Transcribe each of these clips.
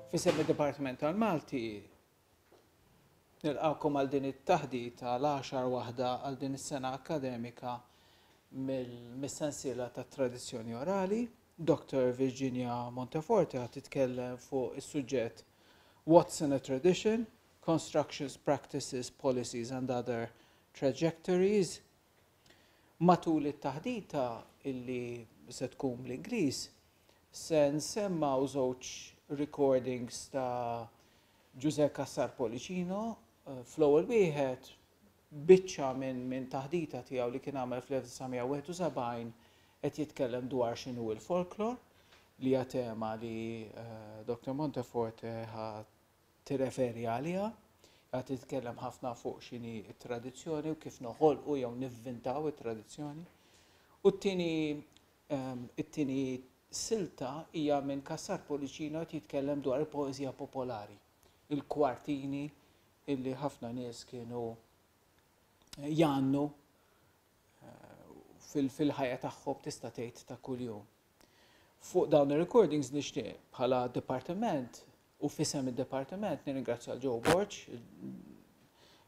Fisem id-Dipartiment tal-Malti nilqakom għal din it-taħdita l-10 waħda għal din is-sena akademika mill-sensiela tat-tradizzjoni orali. Dr. Virginia Monteforte ħad titkellem fuq is-suġġett What's in a Tradition, Constructions, Practices, Policies and Other Trajectories. Matul it-taħdita illi se tkun bl-Ingliż se nsemmaw żewġ rikordings ta' Ġużè Cassar Pullicino fl-ewwel wieħed biċċa minn taħdita tiegħu li kien għamel fl-1971 qed jitkellem dwar x'inhu l-folklor li hija tema li Dr. Monteforte ħadd tirreferi għaliha, ħadd titkellem ħafna fuq x'inhi t-tradizzjoni u kif noħolqu jew nivvintaw it-tradizzjoni. U t-tieni silta hija minn Cassar Pullicino qed jitkellem dwar il-poeżija popolari, il-kwartini illi ħafna nies kienu jgħannu fil-ħajja tagħhom tista' tgħid ta' kuljum. Fuq dawn ir-recordings nixtieq bħala dipartiment u f'isem id-dipartiment nirringrazzja l Joe Borch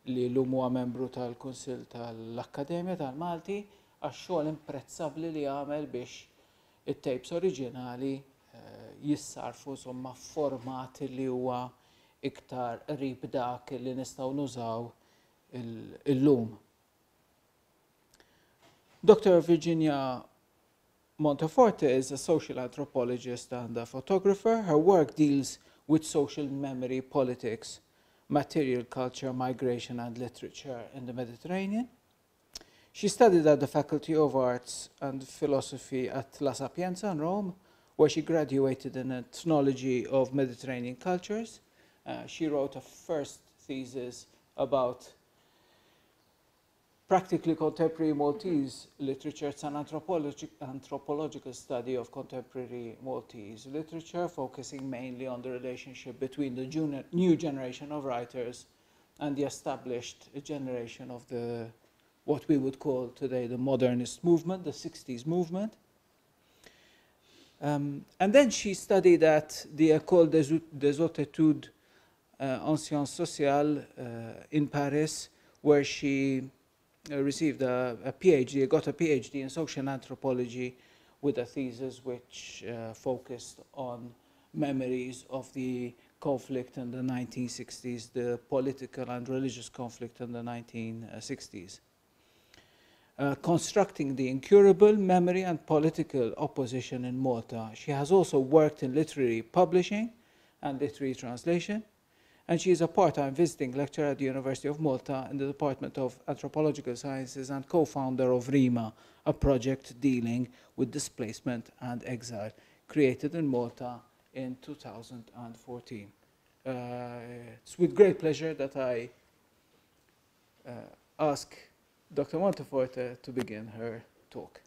li llum huwa membru tal-Kunsill tal-Akkademja tal-Malti għax-xogħol imprezzabbli li għamel biex it-tapes oriġinali jissarfu somma format li huwa iktar qrib dak li nistgħu nużaw illum. Dr. Virginia Monteforte is a social anthropologist and a photographer. Her work deals with social memory, politics, material culture, migration and literature in the Mediterranean. She studied at the Faculty of Arts and Philosophy at La Sapienza in Rome, where she graduated in ethnology of Mediterranean cultures. She wrote a first thesis about practically contemporary Maltese literature. It's an anthropological study of contemporary Maltese literature, focusing mainly on the relationship between the new generation of writers and the established generation of what we would call today the modernist movement, the 60s movement. And then she studied at the École des Hautes Études en Sciences Sociales in Paris, where she received a PhD, got a PhD in social anthropology with a thesis which focused on memories of the conflict in the 1960s, the political and religious conflict in the 1960s. Constructing the incurable memory and political opposition in Malta. She has also worked in literary publishing and literary translation, and she is a part-time visiting lecturer at the University of Malta in the Department of Anthropological Sciences and co-founder of RIMA, a project dealing with displacement and exile, created in Malta in 2014. It's with great pleasure that I ask Dr. Monteforte to begin her talk.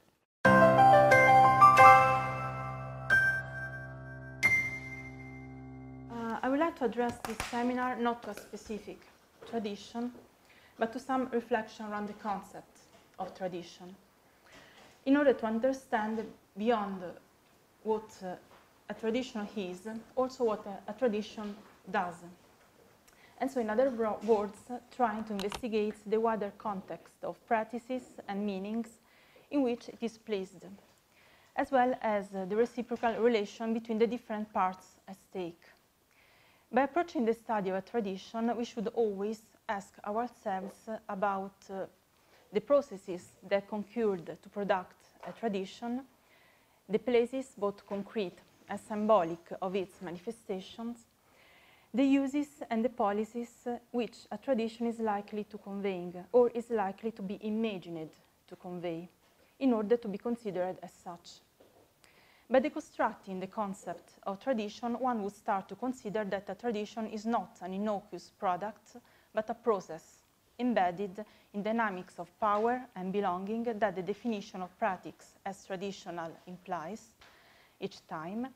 I would like to address this seminar not to a specific tradition, but to some reflection around the concept of tradition, in order to understand beyond what a tradition is, also what a tradition does. And so, in other words, trying to investigate the wider context of practices and meanings in which it is placed, as well as the reciprocal relation between the different parts at stake. By approaching the study of a tradition, we should always ask ourselves about the processes that concurred to product a tradition, the places, both concrete and symbolic, of its manifestations, the uses and the policies which a tradition is likely to convey or is likely to be imagined to convey in order to be considered as such. By deconstructing the concept of tradition, one would start to consider that a tradition is not an innocuous product, but a process embedded in dynamics of power and belonging that the definition of practice as traditional implies each time,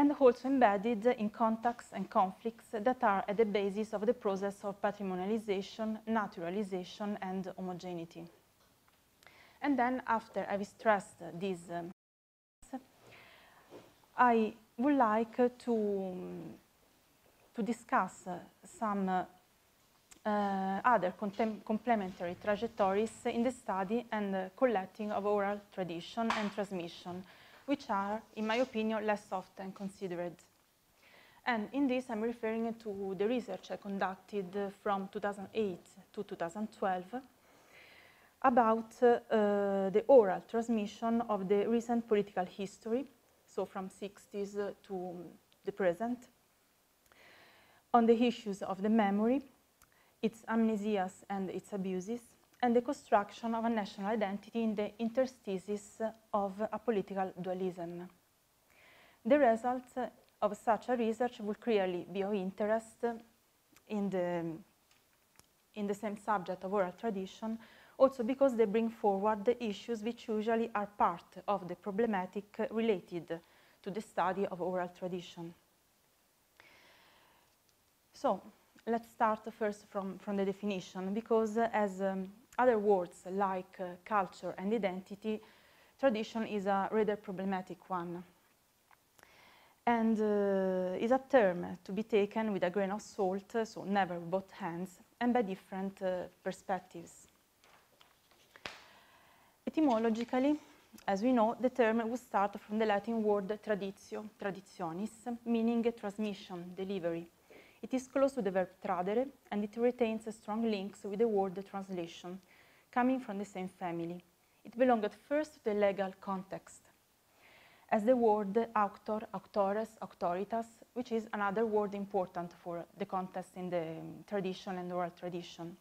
and also embedded in contexts and conflicts that are at the basis of the process of patrimonialization, naturalization, and homogeneity. And then, after I've stressed this, I would like to discuss some other complementary trajectories in the study and collecting of oral tradition and transmission, which are, in my opinion, less often considered. And in this, I'm referring to the research I conducted from 2008 to 2012 about the oral transmission of the recent political history, so from 60s to the present, on the issues of the memory, its amnesias and its abuses, and the construction of a national identity in the interstices of a political dualism. The results of such a research will clearly be of interest in the same subject of oral tradition, also because they bring forward the issues which usually are part of the problematic related to the study of oral tradition. So, let's start first from the definition, because as other words like culture and identity, tradition is a rather problematic one, and is a term to be taken with a grain of salt, so never both hands, and by different perspectives. Etymologically, as we know, the term would start from the Latin word traditio, traditionis, meaning transmission, delivery. It is close to the verb tradere, and it retains strong links with the word translation, coming from the same family. It belonged at first to the legal context, as the word auctor, auctores, auctoritas, which is another word important for the context in the tradition and oral tradition.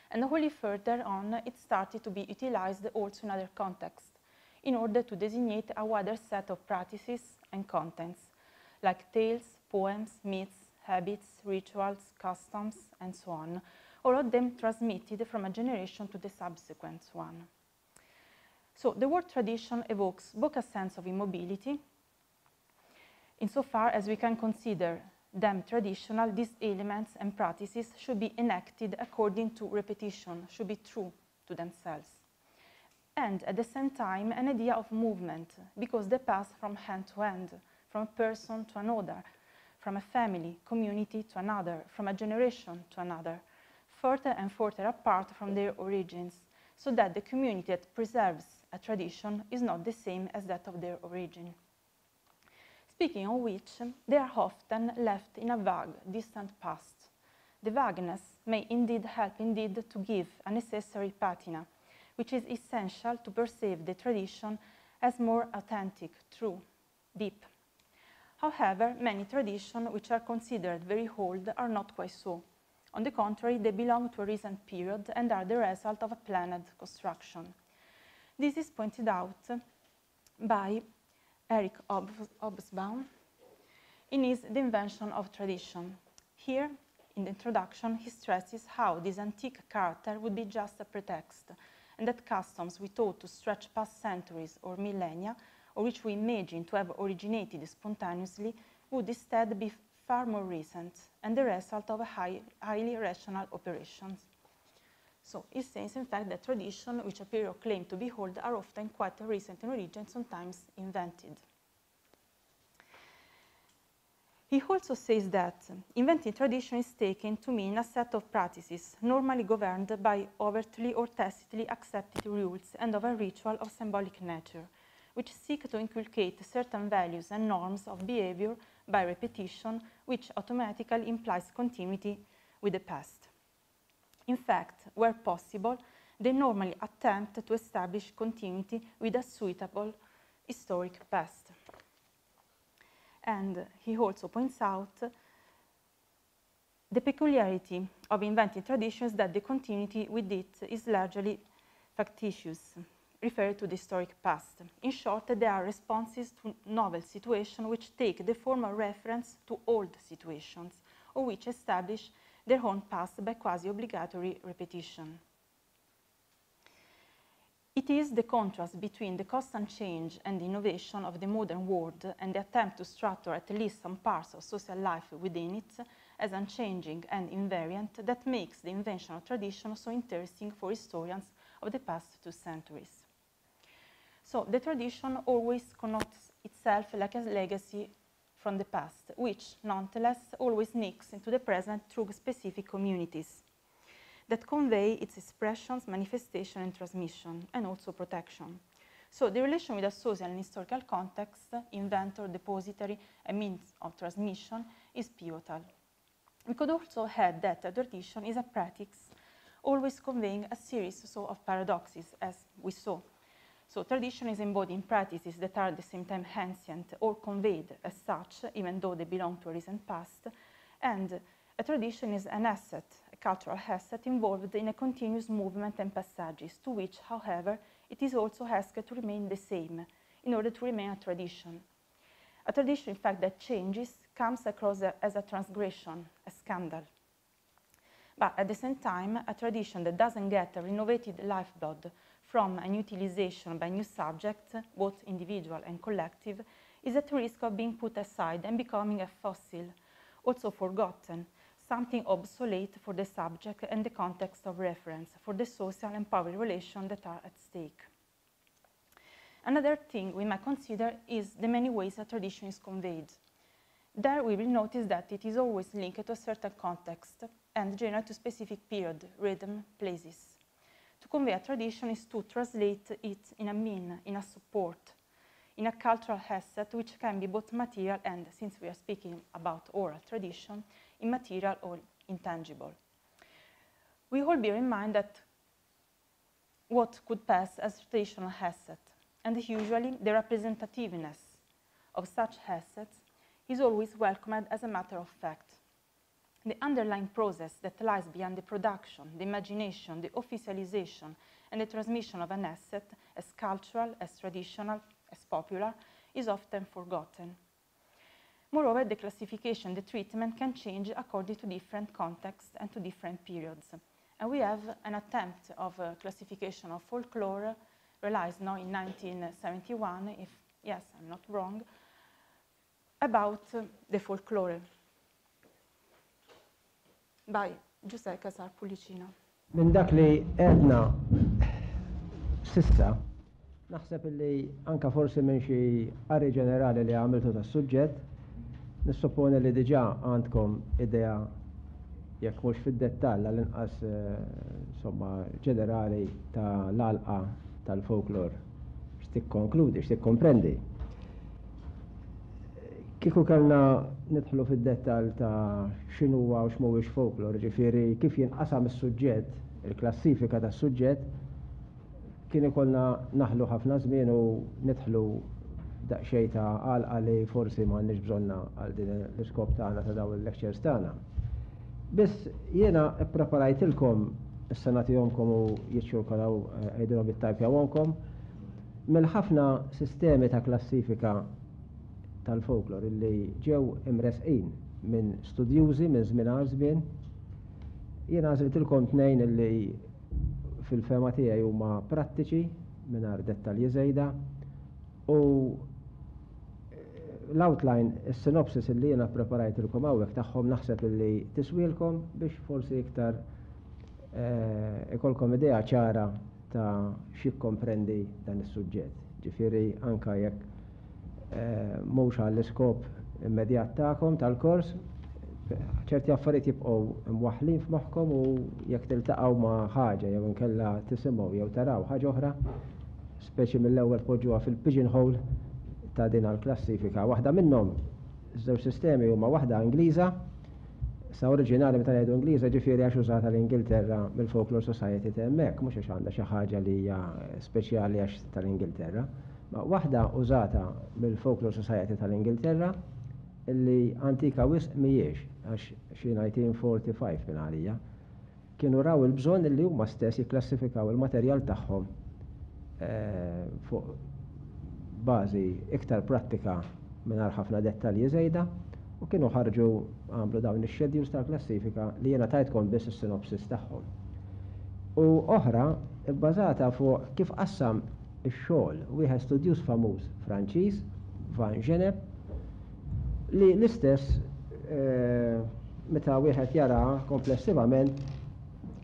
And only further on, it started to be utilized also in other contexts, in order to designate a wider set of practices and contents, like tales, poems, myths, habits, rituals, customs, and so on, all of them transmitted from a generation to the subsequent one. So the word tradition evokes both a sense of immobility, insofar as we can consider them traditional, these elements and practices should be enacted according to repetition, should be true to themselves. And at the same time, an idea of movement, because they pass from hand to hand, from a person to another, from a family, community to another, from a generation to another, further and further apart from their origins, so that the community that preserves a tradition is not the same as that of their origin. Speaking of which, they are often left in a vague, distant past. The vagueness may indeed help to give a necessary patina, which is essential to perceive the tradition as more authentic, true, deep. However, many traditions which are considered very old are not quite so. On the contrary, they belong to a recent period and are the result of a planned construction. This is pointed out by Eric Hobsbawm in his The Invention of Tradition. Here, in the introduction, he stresses how this antique character would be just a pretext, and that customs we thought to stretch past centuries or millennia, or which we imagine to have originated spontaneously, would instead be far more recent and the result of highly rational operations. So he says, in fact, that traditions which appear or claim to be old are often quite recent in origin, sometimes invented. He also says that inventing tradition is taken to mean a set of practices normally governed by overtly or tacitly accepted rules and of a ritual of symbolic nature, which seek to inculcate certain values and norms of behavior by repetition, which automatically implies continuity with the past. In fact, where possible, they normally attempt to establish continuity with a suitable historic past. And he also points out the peculiarity of inventing traditions, that the continuity with it is largely factitious, referred to the historic past. In short, they are responses to novel situations which take the form of reference to old situations, or which establish their own past by quasi-obligatory repetition. It is the contrast between the constant change and the innovation of the modern world and the attempt to structure at least some parts of social life within it as unchanging and invariant that makes the invention of tradition so interesting for historians of the past 2 centuries. So the tradition always connotes itself like a legacy from the past, which nonetheless always sneaks into the present through specific communities that convey its expressions, manifestation and transmission, and also protection. So the relation with a social and historical context, inventor, depository, and means of transmission is pivotal. We could also add that a tradition is a practice always conveying a series of paradoxes, as we saw. So tradition is embodied in practices that are at the same time ancient or conveyed as such, even though they belong to a recent past, and a tradition is an asset, a cultural asset involved in a continuous movement and passages, to which, however, it is also asked to remain the same in order to remain a tradition. A tradition, in fact, that changes comes across as a transgression, a scandal. But at the same time, a tradition that doesn't get a renovated lifeblood from an utilization by new subjects, both individual and collective, is at risk of being put aside and becoming a fossil, also forgotten, something obsolete for the subject and the context of reference, for the social and power relations that are at stake. Another thing we might consider is the many ways a tradition is conveyed. There we will notice that it is always linked to a certain context and generally to specific period, rhythm, places. To convey a tradition is to translate it in a mean, in a support, in a cultural asset which can be both material and, since we are speaking about oral tradition, immaterial or intangible. We all bear in mind that what could pass as traditional asset, and usually the representativeness of such assets is always welcomed as a matter of fact. The underlying process that lies beyond the production, the imagination, the officialization, and the transmission of an asset as cultural, as traditional, as popular, is often forgotten. Moreover, the classification, the treatment can change according to different contexts and to different periods. And we have an attempt of classification of folklore realized now in 1971, if, yes, I'm not wrong, about the folklore by Ġużè Cassar Pullicino. Min dak li għedna sissa, naħseb li anka forsi minn xi qari ġenerali li għamiltu tas-suġġett, nissupponi li diġà għandkom idea jekk mhux fid-dettall għall-inqas insomma ġenerali tal-għalqa tal-folklor x'tikkonkludi, x'tikkomprendi. Kieku kellna nidħlu fid-dettall ta' x'inhuwa u x'mhuwiex folklor, ġifieri kif jinqasam is-suġġett, il-klassifika tas-suġġett, kien ikollna naħlu ħafna żmien u nidħlu daqsxejn ta' għalqa li forsi m'għandniex bżonna għal din l-iskop tagħna ta' dawn il-lectures tagħna. Biss jiena ppreparajtilkom issa nagħtihomkom u jiċċirkolaw għidilhom it-tajpjawhomkom mill-ħafna sistemi ta' klassifika tal-folklor illi ġew imresqin minn studjużi minn żmien għal żmien. Jiena għażiltilkom tnejn illi fil-fema tiegħi huma prattiċi mingħajr dettalji żejda u l-outline, is-synopsis illi jiena ppreparajtilkom hawnhekk tagħhom naħseb illi tiswielkom biex forsi iktar ikolkom idea ċara ta' x'jikkomprendi dan is-suġġett. Ġifieri anke jekk mhux għall-iskop immedjat tagħkom tal-kors, ċerti affarijiet jibqgħu mwaħħlin f'moħħkom u jekk tiltaqgħu ma' ħaġa jew inkella tisimgħu jew taraw ħaġa oħra, speċi mill-ewwel poġġuha fil-pigeonhole ta' din għall-klassifika. Waħda minnhom żewġ sistemi huma waħda Ingliża, sa oriġinali meta ngħidu Ingliża ġifieri għax użata l-Ingilterra mill-Folklore Society ta' hemmhekk, mhux għax għandha xi ħaġa li hija speċjali għax tal-Ingilterra. Ma waħda użata mill-Folklore Society tal-Ingilterra illi antika wisq mhijiex għax xi 1945 minn għalija kienu raw il-bżonn illi huma stess jikklassifikaw il-materjal tagħhom fuq bażi iktar prattika mingħajr ħafna dettalji żejda u kienu ħarġu għamlu dawn ix-schedules tal-klassifika li jiena tajtkom biss is-synopsis tagħhom. U oħra bbażata fuq kif qassam ix-xogħol wieħed studjuż famuż Franċiż, Van Gennep, li l-istess meta wieħed jara komplessivament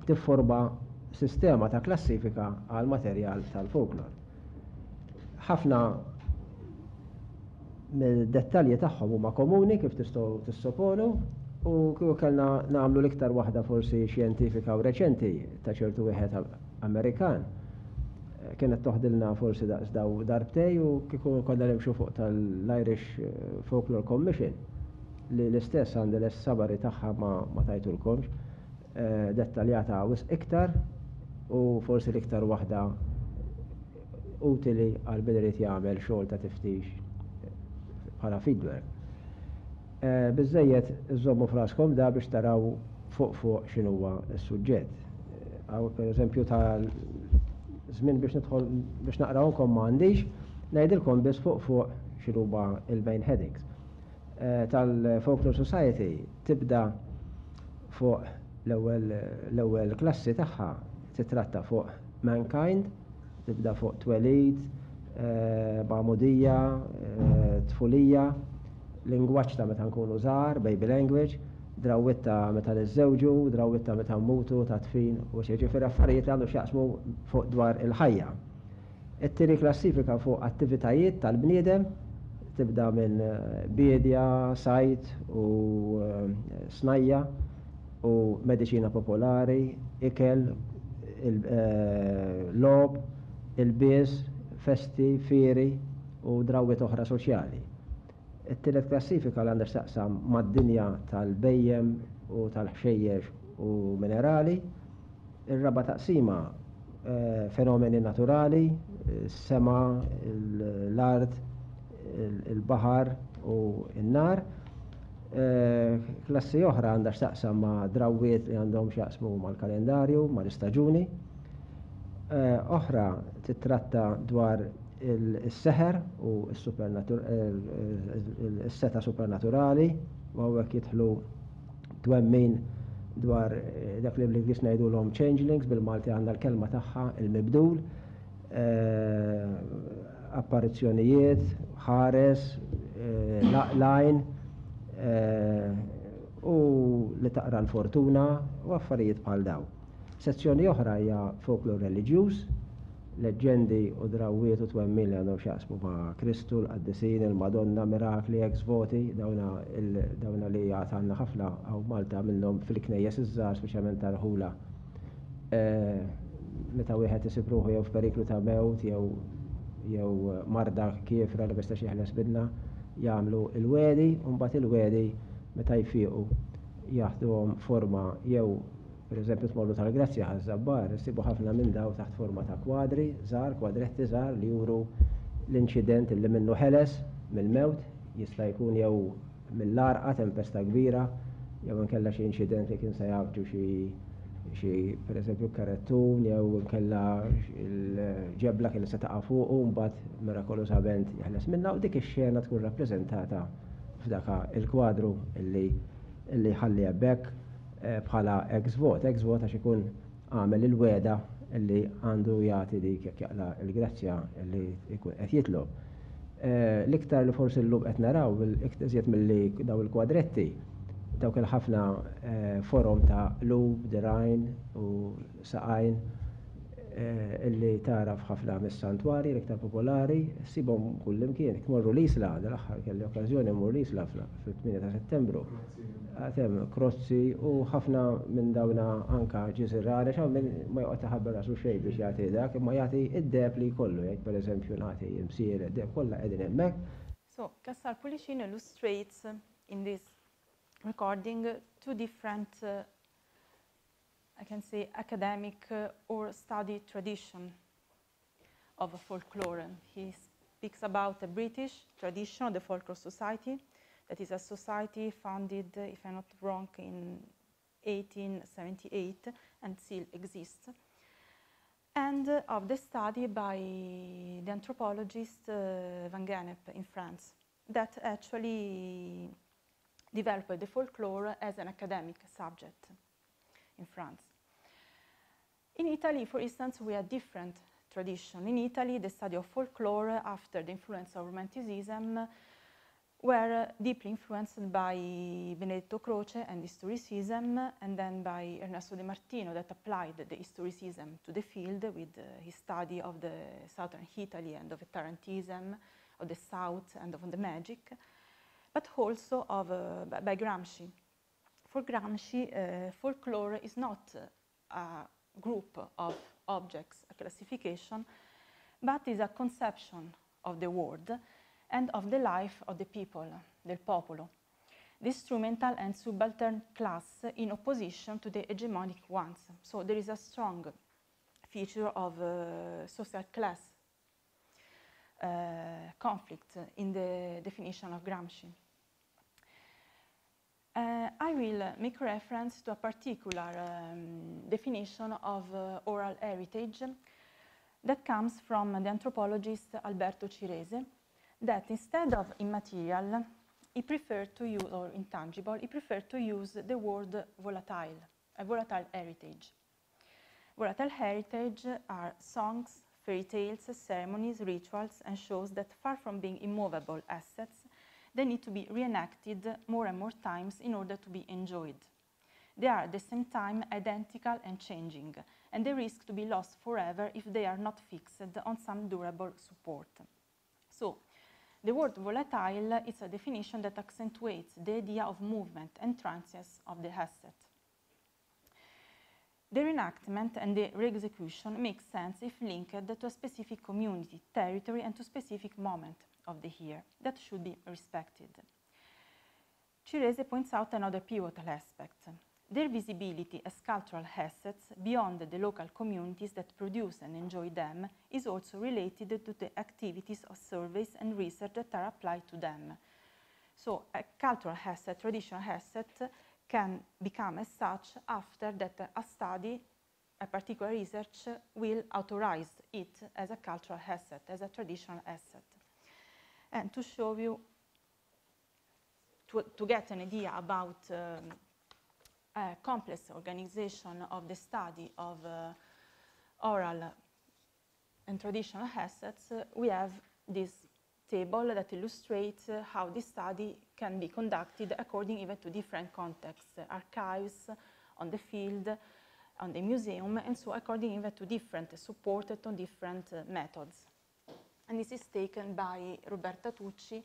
tifforma sistema ta' klassifika għal materjal tal-folklor. Ħafna mill-dettalji tagħhom huma komuni kif tistgħu tissoponu u kieku kellna nagħmlu l-iktar waħda forsi xjentifika u reċenti ta' ċertu wieħed Amerikan. Kienet toħdilna forsi daw darbtej u kieku konna nimxu fuq tal-Irish Folklore Commission li l-istess għandi l-sabari tagħha ma tajtulkomx, dettaljata wis iktar u forsi l-iktar waħda utili għal min irid jagħmel xogħol ta' tiftix bħala fieldwork. Biżżejjed iżommu fraskom da biex taraw fuq x'inhuwa s-suġġett. Għaw pereżempju żmien biex nidħol biex naqrawhom m'għandix, ngħidilkom biss fuq x'inhuma il-main headings. Tal-Folklore Society tibda fuq l-ewwel klassi tagħha titratta fuq mankind, tibda fuq twelid, ba'mudija, tfulija, lingwaġġ ta' meta nkunu żgħar, baby language, drawitta meta niżżewġu, drawitta meta mmutu ta' tfin u ġifieri affarijiet li għandu x'jaqsmu fuq dwar il-ħajja. It-tieni klassifika fuq attivitajiet tal-bniedem tibda minn biedja, sajt u snajja u mediċina popolari, ikel, lob, il-biż, festi, fieri u drawwiet oħra soċjali. It-tielet klassifika li għandha x'taqsam mad-dinja tal-bejjem u tal-ħxejjex u minerali. Ir-raba' taqsima fenomeni naturali, is-sema, l-art, il-baħar u n-nhar. Klassi oħra għandha x'taqsam ma' drawwiet li għandhom x'jaqsmu mal-kalendarju, mal-istaġuni. Oħra titratta dwar il-seħer u s-seta supernaturali, u għawek jidħlu twemmin dwar dak li bl-Inglis ngħidulhom changelings, bil-Malti għandha l-kelma tagħha il-mibdul, apparizzjonijiet, ħares, laqlajn, u li taqra l-fortuna u affarijiet bħal daw. Sezzjoni oħra hija folklore reliġjuż, leġendi u drawwiet u twemmin li għandhom x'jaqsmu ma' Kristu, l-Qaddisin, il-Madonna, mirakli, ex-voti, dawna li għatanna ħafna għaw Malta minnhom fil-knejjes iż-żgħar speċjalment tal-ħula. Meta wieħed isib ruħu jew f'periklu ta' mewt jew marda kiefra li bista jeħles bidna, jagħmlu il-wedi u mbagħad il-wedi meta jfiequ jaħduhom forma jew pereżempju tmorru tal-Grazzja għaż-Żabbar, issibu ħafna minn daw taħt forma ta' kwadri żgħar, kwadretti żgħar li juru l-inċident li minnu ħeles mill-mewt, jista' jkun jew mill-arqa tempesta kbira, jew inkella xi inċident li kien se jagħmlu xi pereżempju karettun jew inkella l-ġebla kien se taqa' fuq u mbagħad mirakolosament jeħles minnha u dik ix-xena tkun rappreżentata f'daka il-kwadru illi ħalli hemmhekk bħala ex-vot għax ikun għamel il-weda illi għandu jagħti dik jekk jaqla l-grazzja illi jkun qed jitlob. L-iktar li forsi llum qed naraw iżjed milli daw il-kwadretti dawk il-ħafna forom ta' lub, dirajn u saqajn illi tara f'ħafna mis-santwari l-iktar popolari, ssibhom kullimkien. Tmorru l-Isla, dal-aħħar kelli okkażjoni mmur l-Isla fil-8 ta' Settembru. Għatem krozzi u ħafna minn dawna anka ġisir rari, xaw minn ma joqgħod taħabbar rasu xejn biex jagħti dak, imma jagħti id-deb li jkollu, jekk pereżempju nagħti msier id-deb kollha qegħdin hemmhekk. So, Cassar Pullicino illustrates in this recording two different I can say academic or study tradition of folklore. He speaks about the British tradition of the Folklore Society, that is a society founded, if I'm not wrong, in 1878 and still exists, and of the study by the anthropologist Van Gennep in France, that actually developed the folklore as an academic subject in France. In Italy, for instance, we have different tradition. In Italy, the study of folklore after the influence of Romanticism were deeply influenced by Benedetto Croce and historicism, and then by Ernesto De Martino, that applied the historicism to the field with his study of the southern Italy and of the Tarantism, of the South and of the magic, but also by Gramsci. For Gramsci, folklore is not a group of objects, a classification, but is a conception of the world and of the life of the people, del popolo, the instrumental and subaltern class in opposition to the hegemonic ones. So there is a strong feature of social class conflict in the definition of Gramsci. I will make reference to a particular definition of oral heritage that comes from the anthropologist Alberto Cirese, that instead of immaterial, he preferred to use, or intangible, he preferred to use the word volatile, a volatile heritage. Volatile heritage are songs, fairy tales, ceremonies, rituals, and shows that far from being immovable assets, they need to be reenacted more and more times in order to be enjoyed. They are at the same time identical and changing, and they risk to be lost forever if they are not fixed on some durable support. So, the word volatile is a definition that accentuates the idea of movement and transience of the asset. The reenactment and the re-execution make sense if linked to a specific community, territory, and to a specific moment of the year that should be respected. Cirese points out another pivotal aspect. Their visibility as cultural assets beyond the local communities that produce and enjoy them is also related to the activities of surveys and research that are applied to them. So a cultural asset, traditional asset, can become as such after that a study, a particular research, will authorize it as a cultural asset, as a traditional asset. And to show you, to get an idea about a complex organization of the study of oral and traditional assets, we have this table that illustrates how this study can be conducted according even to different contexts, archives, on the field, on the museum, and so according even to different, supported on different methods. And this is taken by Roberta Tucci,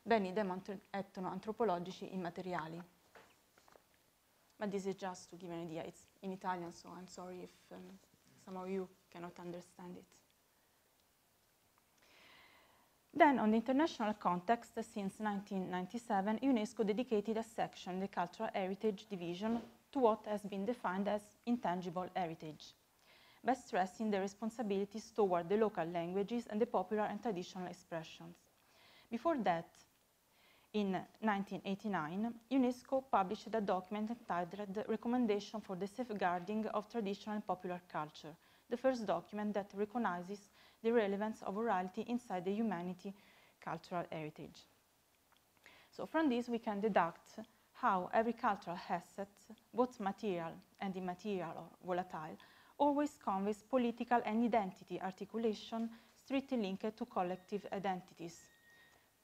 Beni etno-antropologici immateriali. But this is just to give an idea. It's in Italian, so I'm sorry if some of you cannot understand it. Then, on the international context, since 1997, UNESCO dedicated a section in the Cultural Heritage Division to what has been defined as intangible heritage, by stressing the responsibilities toward the local languages and the popular and traditional expressions. Before that, in 1989, UNESCO published a document entitled Recommendation for the Safeguarding of Traditional and Popular Culture, the first document that recognizes the relevance of orality inside the humanity cultural heritage. So from this we can deduct how every cultural asset, both material and immaterial or volatile, always conveys political and identity articulation strictly linked to collective identities,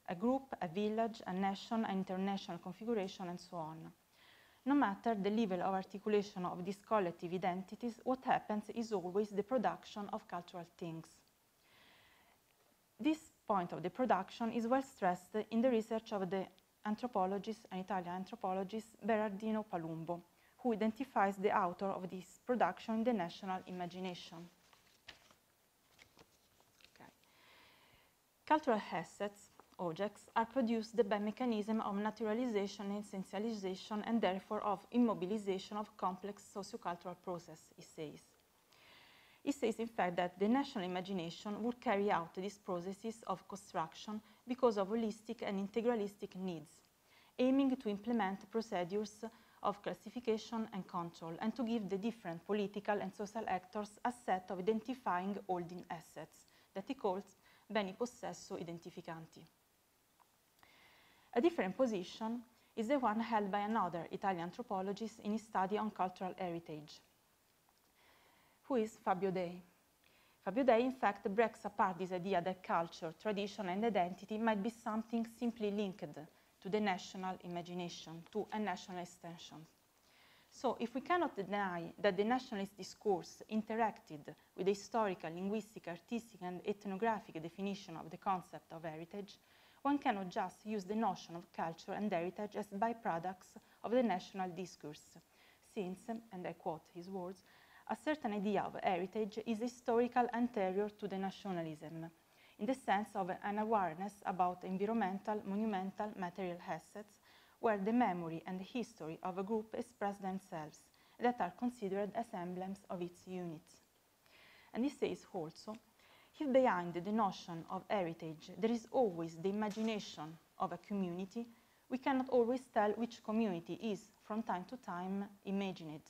a group, a village, a nation, an international configuration, and so on. No matter the level of articulation of these collective identities, what happens is always the production of cultural things. This point of the production is well stressed in the research of the anthropologist, an Italian anthropologist, Berardino Palumbo, who identifies the author of this production in the national imagination. Okay. Cultural assets, objects, are produced by mechanism of naturalization and essentialization and therefore of immobilization of complex sociocultural process, he says. He says, in fact, that the national imagination would carry out these processes of construction because of holistic and integralistic needs, aiming to implement procedures of classification and control, and to give the different political and social actors a set of identifying holding assets that he calls beni possesso identificanti. A different position is the one held by another Italian anthropologist in his study on cultural heritage, Who is Fabio Dei? Fabio Dei, in fact, breaks apart this idea that culture, tradition, and identity might be something simply linked to the national imagination, to a national extension. So, if we cannot deny that the nationalist discourse interacted with the historical, linguistic, artistic, and ethnographic definition of the concept of heritage, one cannot just use the notion of culture and heritage as byproducts of the national discourse, since, and I quote his words, a certain idea of heritage is historical anterior to the nationalism, in the sense of an awareness about environmental, monumental, material assets, where the memory and the history of a group express themselves, that are considered as emblems of its unit. And he says also, if behind the notion of heritage there is always the imagination of a community, we cannot always tell which community is, from time to time, imagined,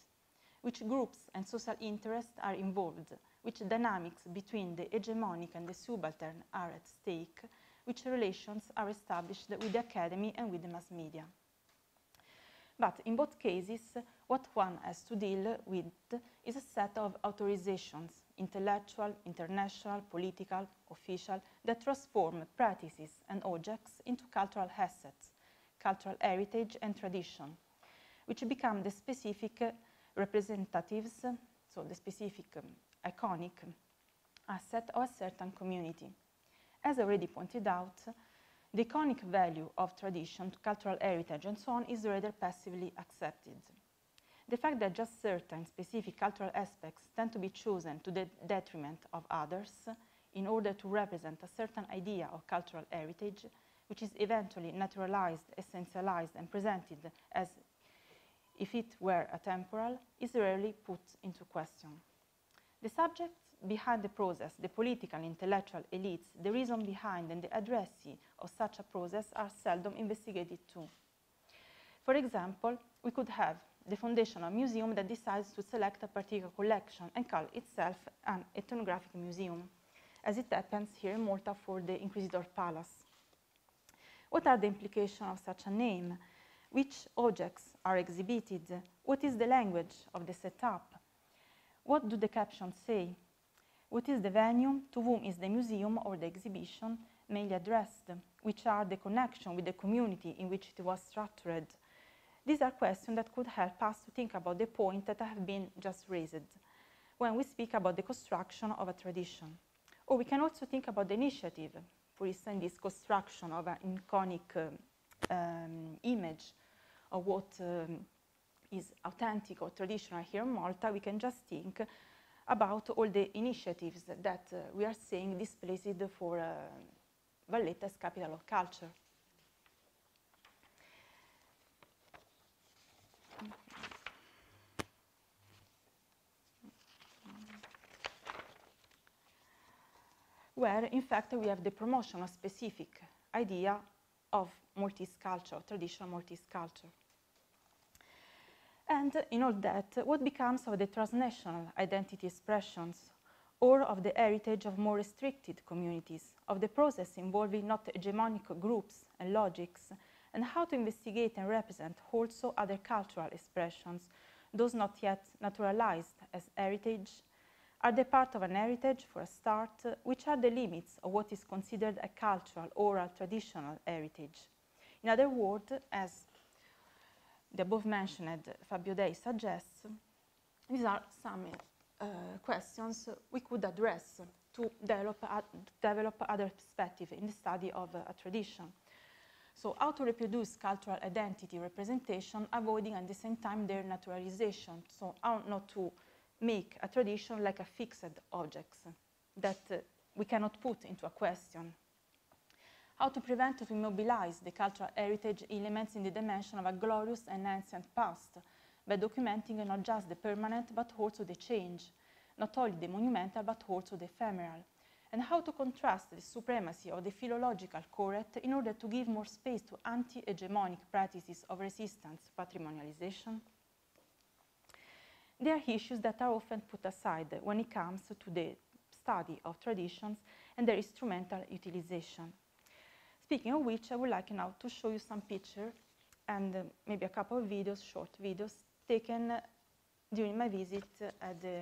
which groups and social interests are involved, which dynamics between the hegemonic and the subaltern are at stake, which relations are established with the academy and with the mass media. But in both cases, what one has to deal with is a set of authorizations, intellectual, international, political, official, that transform practices and objects into cultural assets, cultural heritage and tradition, which become the specific representatives, so the specific iconic asset of a certain community. As already pointed out, the iconic value of tradition, cultural heritage, and so on is rather passively accepted. The fact that just certain specific cultural aspects tend to be chosen to the detriment of others in order to represent a certain idea of cultural heritage, which is eventually naturalized, essentialized, and presented as if it were atemporal, is rarely put into question. The subjects behind the process, the political and intellectual elites, the reason behind and the addressee of such a process are seldom investigated too. For example, we could have the foundation of a museum that decides to select a particular collection and call itself an ethnographic museum, as it happens here in Malta for the Inquisitor Palace. What are the implications of such a name? Which objects are exhibited? What is the language of the setup? What do the captions say? What is the venue? To whom is the museum or the exhibition mainly addressed? Which are the connections with the community in which it was structured? These are questions that could help us to think about the point that have been just raised when we speak about the construction of a tradition. Or we can also think about the initiative, for instance, this construction of an iconic image of what is authentic or traditional here in Malta. We can just think about all the initiatives that we are seeing displayed for Valletta as capital of culture. Where, in fact, we have the promotion of specific idea of Maltese culture, traditional Maltese culture. And in all that, what becomes of the transnational identity expressions or of the heritage of more restricted communities, of the process involving not hegemonic groups and logics, and how to investigate and represent also other cultural expressions, those not yet naturalized as heritage? Are they part of an heritage for a start? Which are the limits of what is considered a cultural, oral, traditional heritage? In other words, as the above-mentioned Fabio Dei suggests, these are some questions we could address to develop other perspective in the study of a tradition. So how to reproduce cultural identity representation, avoiding at the same time their naturalization. So how not to make a tradition like a fixed object that we cannot put into a question. How to prevent to immobilize the cultural heritage elements in the dimension of a glorious and ancient past by documenting not just the permanent but also the change, not only the monumental but also the ephemeral. And how to contrast the supremacy of the philological correct in order to give more space to anti-hegemonic practices of resistance, patrimonialization. There are issues that are often put aside when it comes to the study of traditions and their instrumental utilization. Speaking of which, I would like now to show you some pictures and maybe a couple of videos, short videos, taken during my visit at the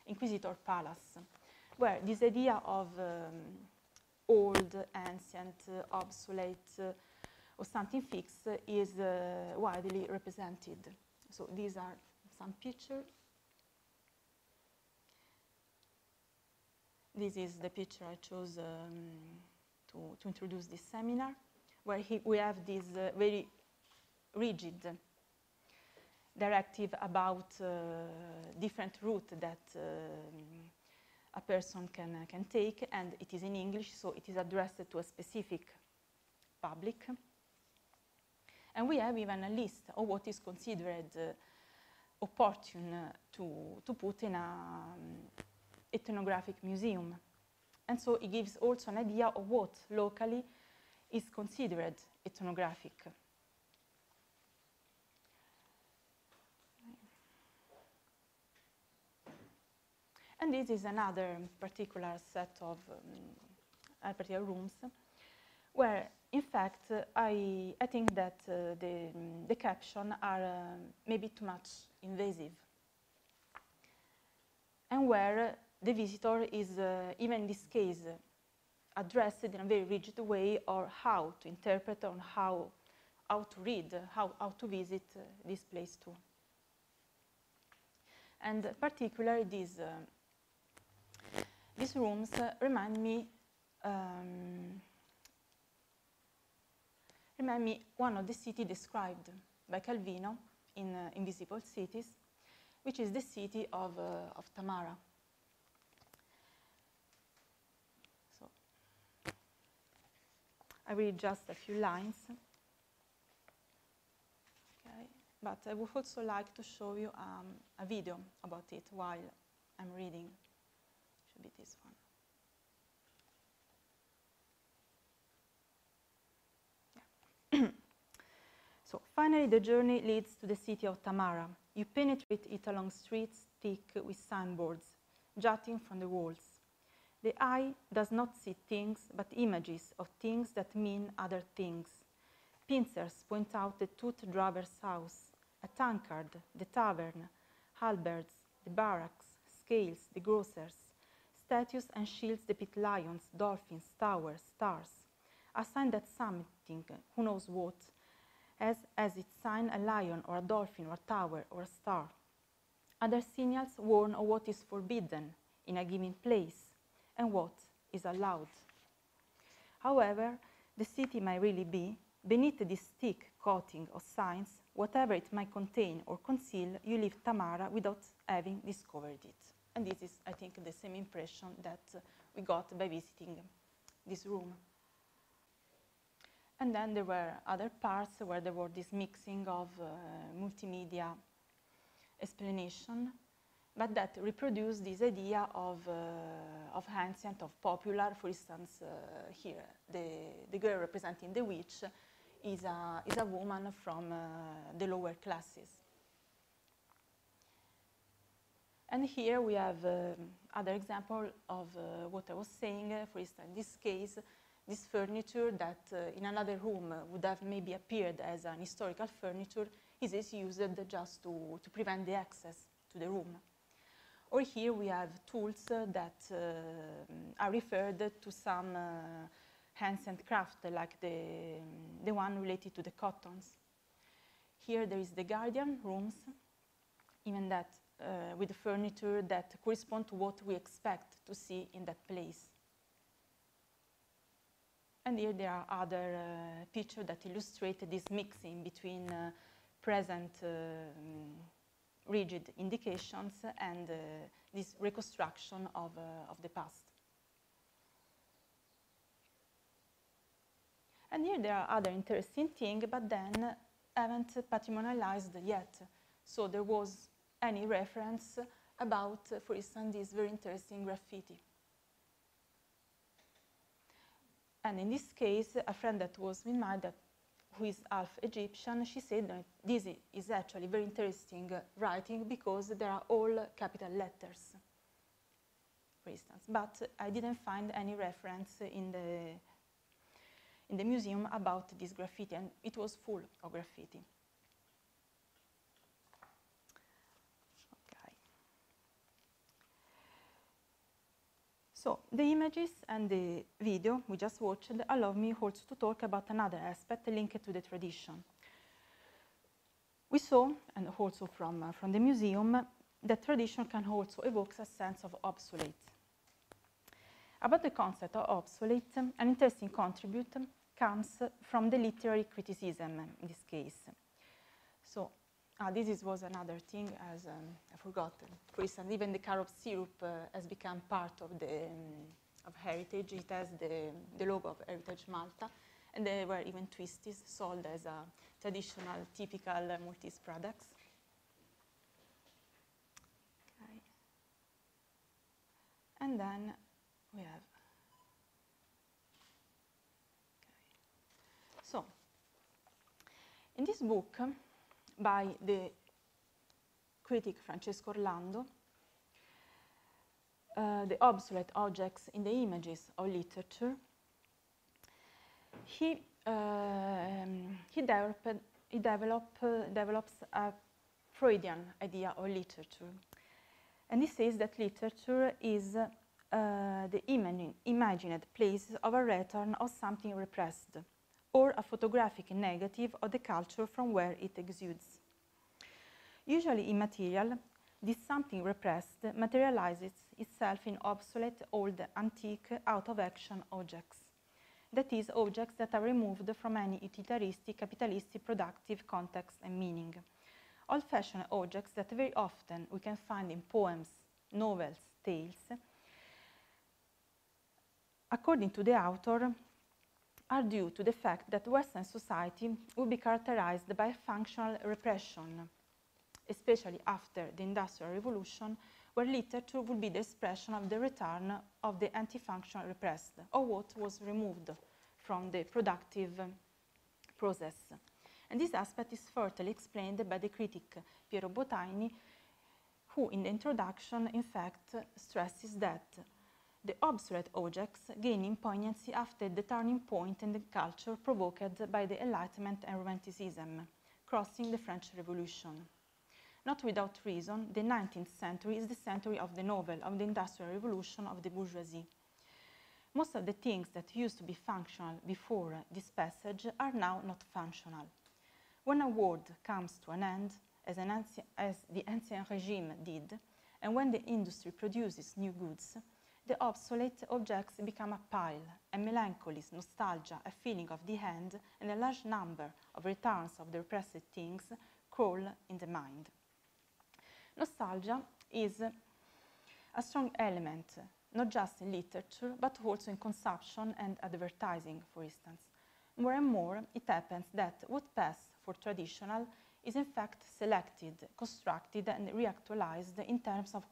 Inquisitor Palace, where this idea of old, ancient, obsolete, or something fixed is widely represented. So these are some pictures. This is the picture I chose to introduce this seminar, where we have this very rigid directive about different route that a person can take, and it is in English, so it is addressed to a specific public. And we have even a list of what is considered opportune to put in an ethnographic museum. And so it gives also an idea of what locally is considered ethnographic. And this is another particular set of particular rooms where, in fact, I think that the captions are maybe too much invasive, and where the visitor is, even in this case, addressed in a very rigid way, or how to interpret, or how to read, how to visit this place too. And particularly these rooms remind me one of the cities described by Calvino in Invisible Cities, which is the city of Tamara. So I read just a few lines. Okay. But I would also like to show you a video about it while I'm reading. Should be this one. Yeah. So finally, the journey leads to the city of Tamara. You penetrate it along streets thick with signboards jutting from the walls. The eye does not see things, but images of things that mean other things. Pincers point out the tooth-drawer's house, a tankard, the tavern, halberds, the barracks, scales, the grocer's. Statues and shields depict lions, dolphins, towers, stars. A sign that something, who knows what, has as its sign a lion or a dolphin or a tower or a star. Other signals warn of what is forbidden in a given place and what is allowed. However, the city might really be, beneath this thick coating of signs, whatever it might contain or conceal, you leave Tamara without having discovered it. And this is, I think, the same impression that we got by visiting this room. And then there were other parts where there were this mixing of multimedia explanation, but that reproduced this idea of ancient, of popular. For instance, here, the girl representing the witch is a woman from the lower classes. And here we have other example of what I was saying. For instance, in this case, this furniture that in another room would have maybe appeared as an historical furniture is used just to prevent the access to the room. Or here we have tools that are referred to some hands and craft, like the one related to the cottons. Here there is the guardian rooms, even that with the furniture that correspond to what we expect to see in that place. And here there are other pictures that illustrate this mixing between present rigid indications and this reconstruction of the past. And here there are other interesting things, but then haven't patrimonialized yet. So there was any reference about, for instance, this very interesting graffiti. And in this case, a friend that was with me, who is half Egyptian, she said that this is actually very interesting writing because there are all capital letters, for instance. But I didn't find any reference in the museum about this graffiti, and it was full of graffiti. Okay. So, the images and the video we just watched allow me also to talk about another aspect linked to the tradition. We saw, and also from the museum, that tradition can also evoke a sense of obsolete. About the concept of obsolete, an interesting contribution comes from the literary criticism in this case. So, was another thing, as I forgot. For instance, even the carob syrup has become part of of heritage. It has the logo of Heritage Malta, and they were even twisties sold as a traditional, typical Maltese products. Okay. And then we have. Okay. So, in this book, by the critic Francesco Orlando, the obsolete objects in the images of literature, he develops a Freudian idea of literature. And he says that literature is the imagined place of a return of something repressed, or a photographic negative of the culture from where it exudes. Usually immaterial, this something repressed materializes itself in obsolete, old, antique, out-of-action objects. That is, objects that are removed from any utilitaristic, capitalistic, productive context and meaning. Old-fashioned objects that very often we can find in poems, novels, tales, according to the author, are due to the fact that Western society will be characterized by functional repression, especially after the Industrial Revolution, where literature will be the expression of the return of the anti-functional repressed, or what was removed from the productive process. And this aspect is further explained by the critic Piero Bottaini, who in the introduction, in fact, stresses that the obsolete objects gain in poignancy after the turning point in the culture provoked by the Enlightenment and Romanticism, crossing the French Revolution. Not without reason, the 19th century is the century of the novel, of the Industrial Revolution, of the bourgeoisie. Most of the things that used to be functional before this passage are now not functional. When a world comes to an end, as the Ancien Regime did, and when the industry produces new goods, the obsolete objects become a pile, and melancholy, nostalgia, a feeling of the end, and a large number of returns of the repressed things crawl in the mind. Nostalgia is a strong element, not just in literature, but also in consumption and advertising, for instance. More and more, it happens that what passed for traditional is in fact selected, constructed, and reactualized in terms of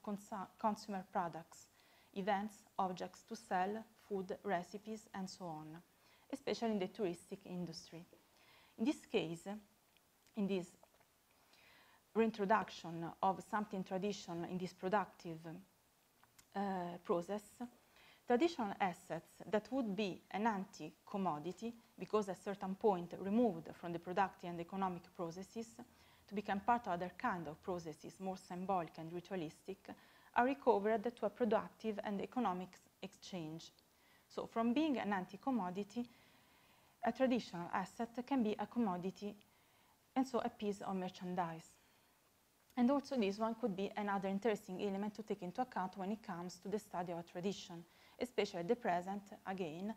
consumer products, events, objects to sell, food, recipes, and so on, especially in the touristic industry. In this case, in this reintroduction of something traditional in this productive process, traditional assets that would be an anti-commodity, because at a certain point removed from the productive and economic processes, to become part of other kind of processes, more symbolic and ritualistic, are recovered to a productive and economic exchange. So from being an anti-commodity, a traditional asset can be a commodity, and so a piece of merchandise. And also this one could be another interesting element to take into account when it comes to the study of a tradition, especially at the present, again,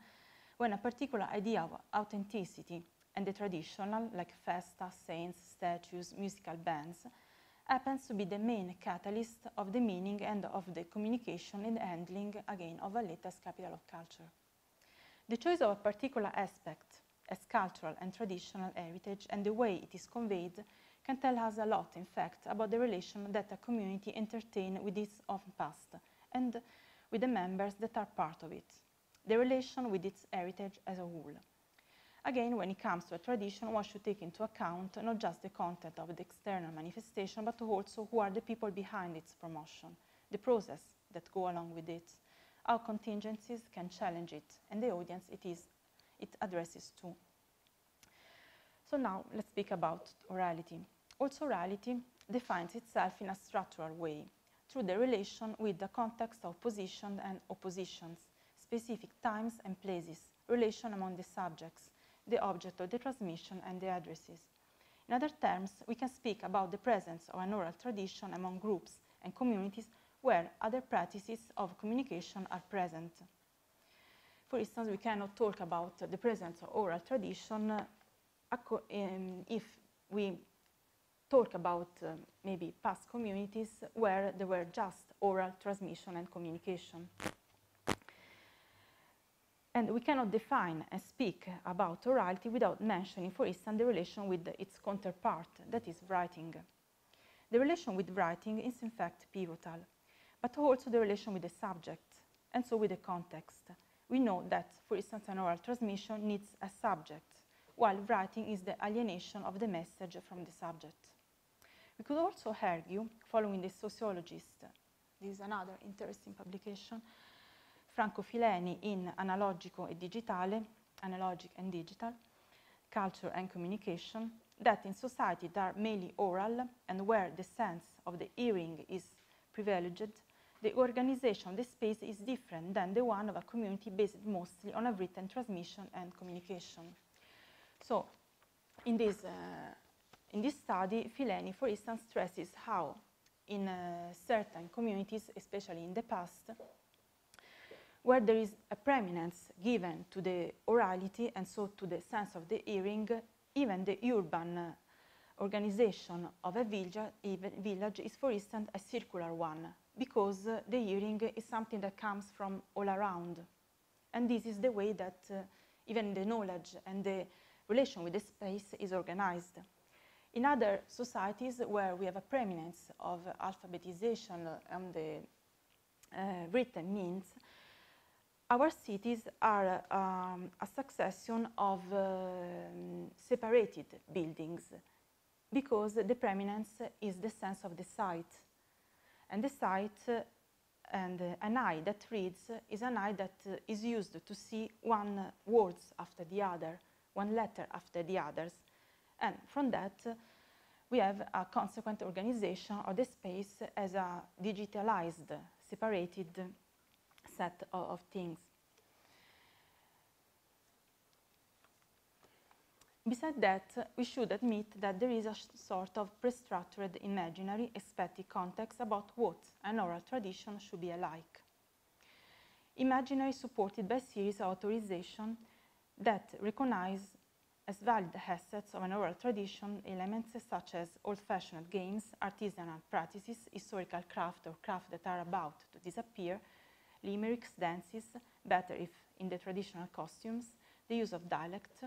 when a particular idea of authenticity and the traditional, like festa, saints, statues, musical bands, happens to be the main catalyst of the meaning and of the communication and handling, again, of Valletta's capital of culture. The choice of a particular aspect as cultural and traditional heritage and the way it is conveyed can tell us a lot, in fact, about the relation that a community entertains with its own past and with the members that are part of it, the relation with its heritage as a whole. Again, when it comes to a tradition, one should take into account not just the content of the external manifestation, but also who are the people behind its promotion, the process that go along with it, how contingencies can challenge it, and the audience it addresses to. So now let's speak about orality. Also, orality defines itself in a structural way. through the relation with the context of position and oppositions, specific times and places, relation among the subjects, the object of the transmission and the addresses. In other terms, we can speak about the presence of an oral tradition among groups and communities where other practices of communication are present. For instance, we cannot talk about the presence of oral tradition if we talk about maybe past communities where there were just oral transmission and communication. And we cannot define and speak about orality without mentioning, for instance, the relation with its counterpart, that is writing. The relation with writing is in fact pivotal, but also the relation with the subject, and so with the context. We know that, for instance, an oral transmission needs a subject, while writing is the alienation of the message from the subject. We could also argue, following the sociologist, this is another interesting publication, Franco Fileni in Analogico e Digitale, Analogic and Digital, Culture and Communication, that in society that are mainly oral and where the sense of the hearing is privileged, the organization of the space is different than the one of a community based mostly on a written transmission and communication. So, in this study, Fileni, for instance, stresses how in certain communities, especially in the past, where there is a preeminence given to the orality and so to the sense of the hearing, even the urban organization of a village is, for instance, a circular one, because the hearing is something that comes from all around. And this is the way that even the knowledge and the relation with the space is organized. In other societies where we have a preeminence of alphabetization on the written means, our cities are a succession of separated buildings, because the preeminence is the sense of the sight. And the sight and an eye that reads is an eye that is used to see one word after the other, one letter after the others. And from that, we have a consequent organization of the space as a digitalized, separated set of things. Besides that, we should admit that there is a sort of pre-structured imaginary aesthetic context about what an oral tradition should be alike. Imaginary supported by a series of authorizations that recognize as valid assets of an oral tradition elements such as old-fashioned games, artisanal practices, historical craft or craft that are about to disappear, limericks, dances, better if in the traditional costumes, the use of dialect,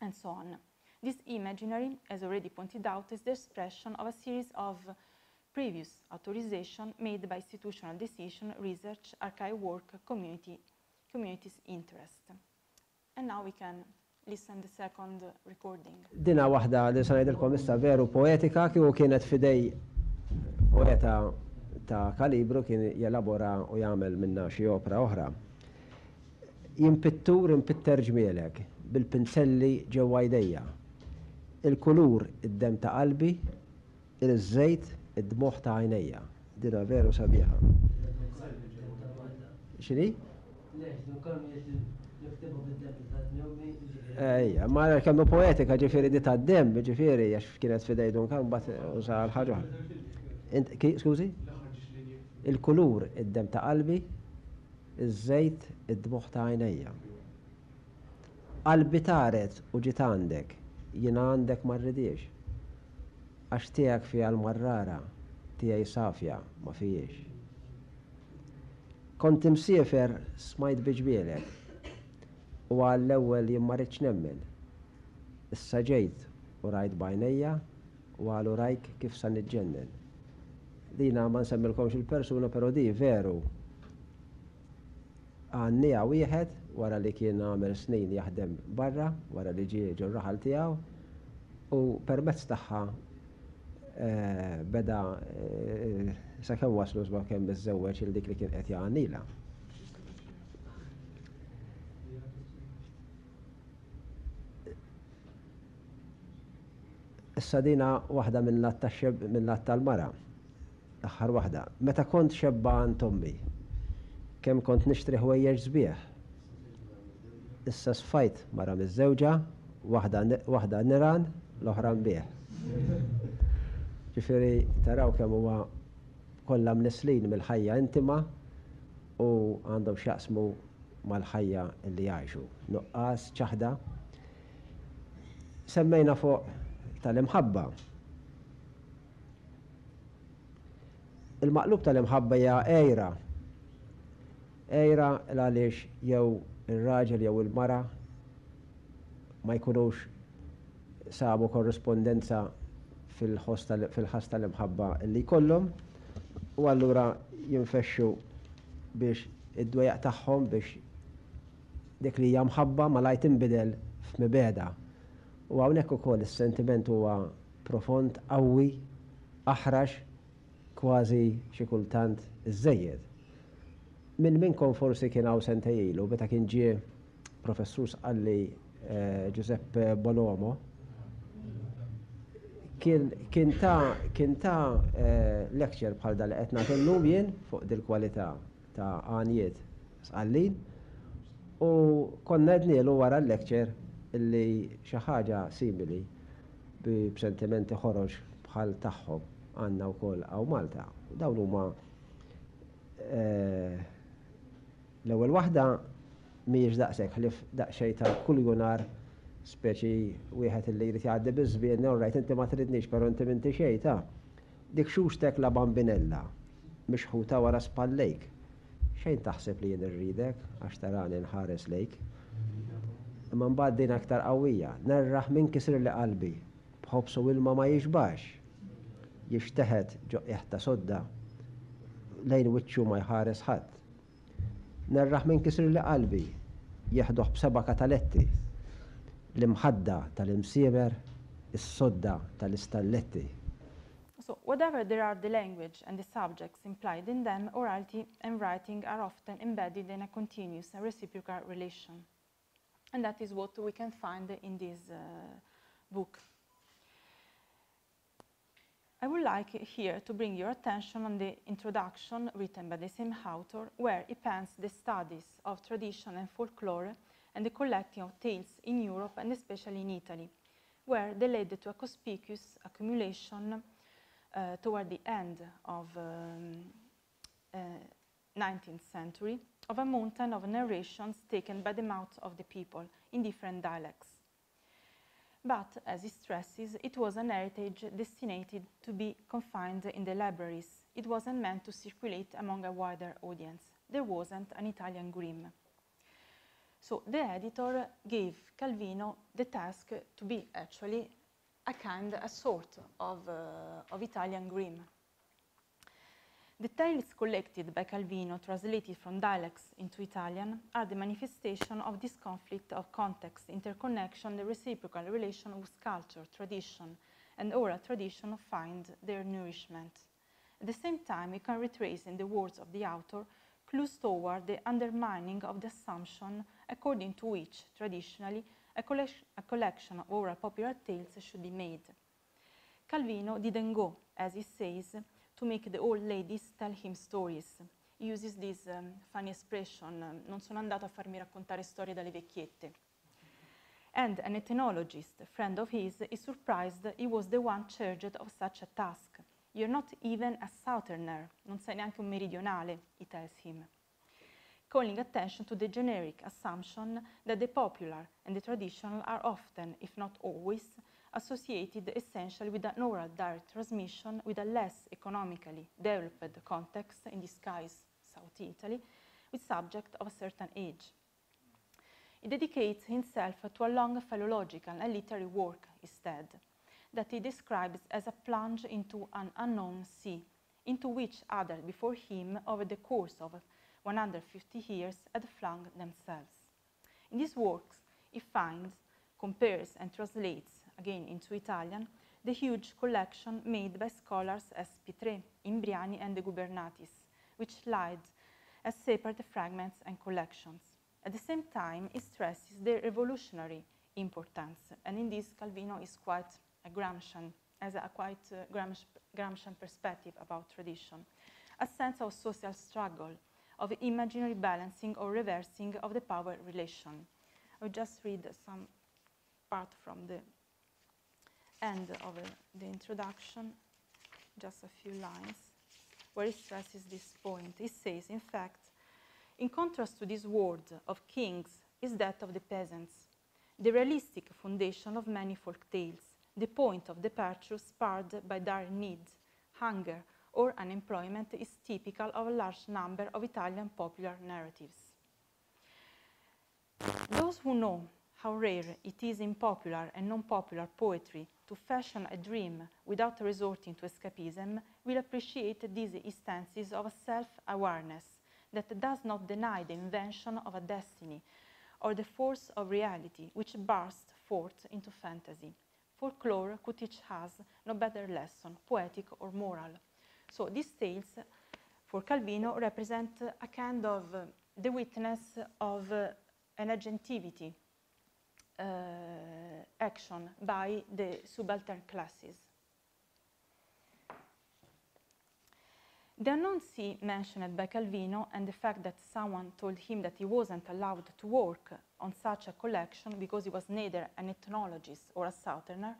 and so on. This imaginary, as already pointed out, is the expression of a series of previous authorizations made by institutional decision, research, archive work, community's interest. And now we can listen the second recording. Dina waħda li sanajdilkom issa veru poetika, kieku kienet fidej poeta ta' kalibru kien jelabora u jagħmel minna xi opra oħra. Jimpittur impitter ġmielek bil-pinselli ġewwa jdejja. Il-kulur id-dem ta' qalbi, il-żejt id-dmuħ ta' għajnejja. Dina veru sabiħa. X'inhi? Ejja, ma kemm poetika ġifieri di tad-dem, ġifieri għax kienet f'idejdu nkam mbagħad uża l-ħaġa. Skużi? Il-kulur id-dem ta' qalbi, iż-żejt id-dmuħ ta' għajnejja. Qalbi taret u ġiet għandek, jiena għandek ma rridiex. Għax tiegħek fiha l-marrara, tiegħi safja ma fijiex. Kont imsiefer smajt biġbielek u għall-ewwel jien ma rridx nemmen. Issa ġejt u rajt b'għajnejja u għalu rajk kif sa niġġennen. Dina ma nsemmilkomx il-persuna, però di veru għannija wieħed wara li kien għamel snin jaħdem barra, wara li ġie ġurraħal tiegħu, u permezz tagħha beda sakemm waslu żba kemm iżżewweġ il dik li kien qed jagħnilha. Issa dina waħda minn lat tal-mara. aħħar waħda. Meta kont xebbaan tommi, kemm kont nixtri ħwejjeġ sbieħ. Issa sfajt mara miż-żewġa, waħda niran, l-oħra mbieħ. Ġifieri taraw kemm huwa kollha mnislin mill-ħajja intima u għandhom x'jaqsmu mal-ħajja li jgħixu. Nuqqas, ċaħda. Semmejna fuq tal-imħabba. Il-maqlub tal-imħabba hija għejra. Għejra għaliex jew ir-raġel jew il-mara ma jkunux sabu korrespondenza fil-ħas tal-imħabba li jkollhom u allura jinfexxu biex id-dwejaq tagħhom biex dik li hija mħabba malaj tinbidel f'mibeda. U hawnhekk ukoll is-sentiment huwa profond, qawwi, aħrax, kważi xi kultant iżejjed. Minnkom forsi kien hawn sentej ilu meta kien ġie professur sqalli Giuseppe Bonomo kien ta' lecture bħal dal qed nagħti llum jien fuq dil-kwalità ta' għanjiet sqallin u konna qednielu wara l-lecture illi xi ħaġa simili b'sentimenti ħoroġ bħal tagħhom għandna wkoll hawn Malta. Dawn huma l-ewwel waħda mhijiex daqshekk ħlief daqsxejn ta' kull junar speċi wieħed illi jrid jgħaddi biżbien, orrajt inti ma tridniex però inti m'inti xejn ta' dik xustek la bambinella mixħuta wara spallejk. Xejn taħseb li jien irridek għax tarani nħares lejk. Imma mbagħad din aktar qawwija, nerraħ min kisir li qalbi, bħobsu ilma ma jixbax. Jixteħed ġoqqieħ ta' sodda lejn wiċċu ma jħares ħadd. Nerraħ min kisir li qalbi, jeħdoħ b'seba' kataletti, l-imħadda tal-imsieber, is-sodda tal-istalletti. So, whatever there are the language and the subjects implied in them, orality and writing are often embedded in a continuous and reciprocal relation. And that is what we can find in this book. I would like here to bring your attention on the introduction written by the same author, where he pens the studies of tradition and folklore and the collecting of tales in Europe and especially in Italy, where they led to a conspicuous accumulation toward the end of 19th century of a mountain of narrations taken by the mouth of the people in different dialects. But, as he stresses, it was an heritage destined to be confined in the libraries. It wasn't meant to circulate among a wider audience. There wasn't an Italian Grimm. So the editor gave Calvino the task to be actually a sort of Italian Grimm. The tales collected by Calvino, translated from dialects into Italian, are the manifestation of this conflict of context, interconnection, the reciprocal relation with culture, tradition, and oral tradition find their nourishment. At the same time, we can retrace in the words of the author clues toward the undermining of the assumption according to which, traditionally, a collection of oral popular tales should be made. Calvino didn't go, as he says, to make the old ladies tell him stories. He uses this funny expression, non sono andato a farmi raccontare storie dalle vecchiette. And an ethnologist, a friend of his, is surprised he was the one charged of such a task. You're not even a southerner, non sei neanche un meridionale, he tells him, calling attention to the generic assumption that the popular and the traditional are often, if not always, associated essentially with an oral direct transmission with a less economically developed context, in this case South Italy, with subject of a certain age. He dedicates himself to a long philological and literary work instead, that he describes as a plunge into an unknown sea, into which others before him over the course of 150 years had flung themselves. In these works, he finds, compares and translates, again into Italian, the huge collection made by scholars as Pitrè, Imbriani and de Gubernatis, which lied as separate fragments and collections. At the same time, he stresses their revolutionary importance, and in this Calvino is quite a Gramscian, has a quite Gramscian perspective about tradition, a sense of social struggle, of imaginary balancing or reversing of the power relation. I will just read some part from the end of the introduction, just a few lines, where he stresses this point. He says, in fact, in contrast to this world of kings is that of the peasants, the realistic foundation of many folk tales, the point of departure spurred by dire need, hunger, or unemployment is typical of a large number of Italian popular narratives. Those who know how rare it is in popular and non-popular poetry to fashion a dream without resorting to escapism will appreciate these instances of a self-awareness that does not deny the invention of a destiny or the force of reality which bursts forth into fantasy. Folklore could teach us no better lesson, poetic or moral. So these tales, for Calvino, represent a kind of the witness of an agentivity action by the subaltern classes. The unknown sea mentioned by Calvino and the fact that someone told him that he wasn't allowed to work on such a collection because he was neither an ethnologist or a southerner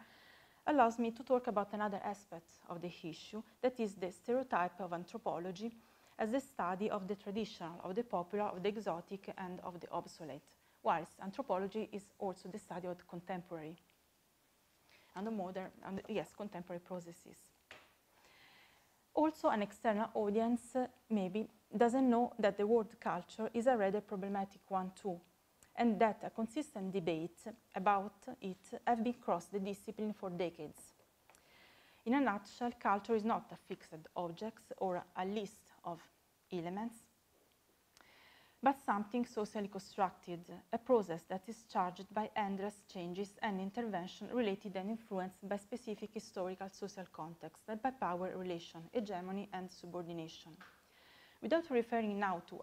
allows me to talk about another aspect of the issue, that is the stereotype of anthropology as the study of the traditional, of the popular, of the exotic, and of the obsolete, whilst anthropology is also the study of the contemporary and the modern, and contemporary processes. Also, an external audience maybe doesn't know that the word culture is a rather problematic one too, and that a consistent debate about it have been crossed the discipline for decades. In a nutshell, culture is not a fixed object or a list of elements, but something socially constructed, a process that is charged by endless changes and intervention related and influenced by specific historical social context and by power relation, hegemony and subordination. Without referring now to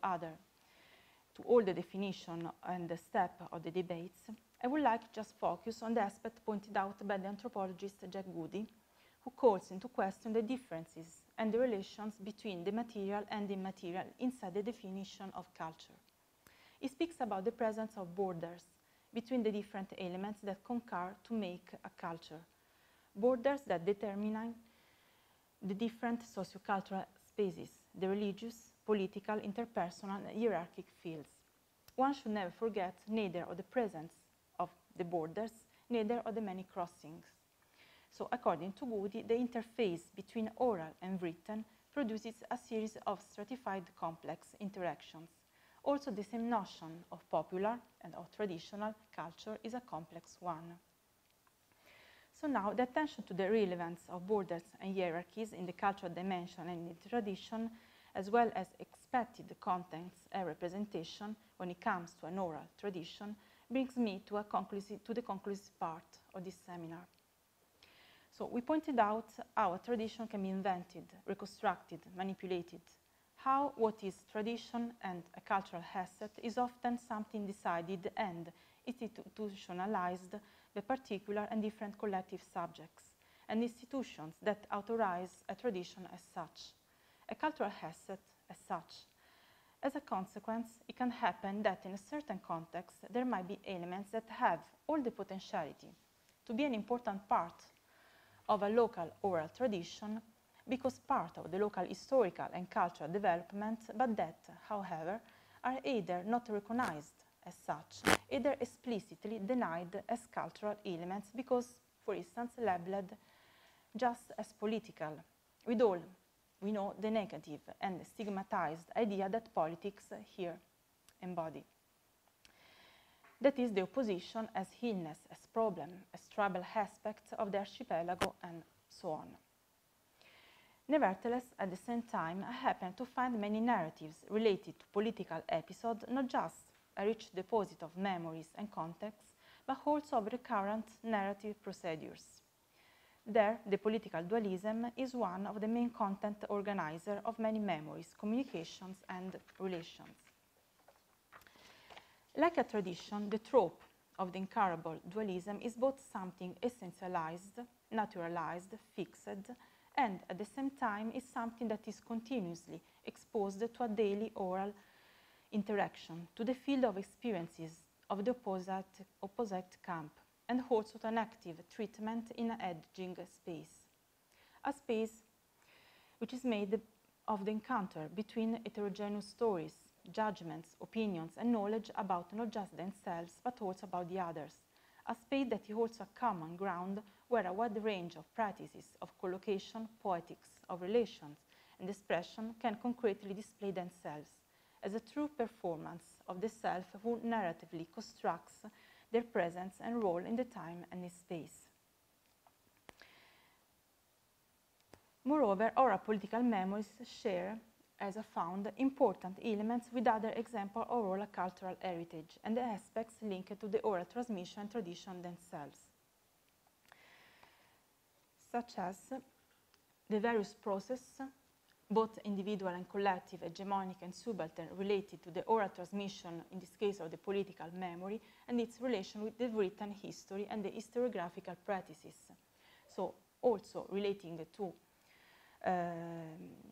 all the definition and the step of the debates, I would like to just focus on the aspect pointed out by the anthropologist Jack Goody, who calls into question the differences and the relations between the material and the immaterial inside the definition of culture. He speaks about the presence of borders between the different elements that concur to make a culture, borders that determine the different sociocultural spaces, the religious, political, interpersonal, and hierarchic fields. One should never forget neither of the presence of the borders, neither of the many crossings. So, according to Goody, the interface between oral and written produces a series of stratified complex interactions. Also, the same notion of popular and of traditional culture is a complex one. So now, the attention to the relevance of borders and hierarchies in the cultural dimension and in the tradition, as well as expected contents and representation when it comes to an oral tradition, brings me to the conclusive part of this seminar. So we pointed out how a tradition can be invented, reconstructed, manipulated, how what is tradition and a cultural asset is often something decided and institutionalized by particular and different collective subjects and institutions that authorize a tradition as such, a cultural asset as such. As a consequence, it can happen that in a certain context there might be elements that have all the potentiality to be an important part of a local oral tradition because part of the local historical and cultural development, but that, however, are either not recognized as such, either explicitly denied as cultural elements because, for instance, labeled just as political, with all we know the negative and stigmatized idea that politics here embody. That is the opposition as illness, as problem, as trouble aspects of the archipelago, and so on. Nevertheless, at the same time, I happen to find many narratives related to political episodes, not just a rich deposit of memories and contexts, but also of recurrent narrative procedures. There, the political dualism is one of the main content organizers of many memories, communications, and relations. Like a tradition, the trope of the incurable dualism is both something essentialized, naturalized, fixed, and at the same time is something that is continuously exposed to a daily oral interaction, to the field of experiences of the opposite camp, and also to an active treatment in an edging space. A space which is made of the encounter between heterogeneous stories, judgments, opinions, and knowledge about not just themselves, but also about the others. A space that is also a common ground where a wide range of practices of collocation, poetics, of relations, and expression can concretely display themselves as a true performance of the self who narratively constructs their presence and role in the time and in space. Moreover, oral political memories share, as I found, important elements with other examples of oral cultural heritage and the aspects linked to the oral transmission and tradition themselves, such as the various processes, both individual and collective, hegemonic and subaltern, related to the oral transmission, in this case of the political memory, and its relation with the written history and the historiographical practices. So also relating to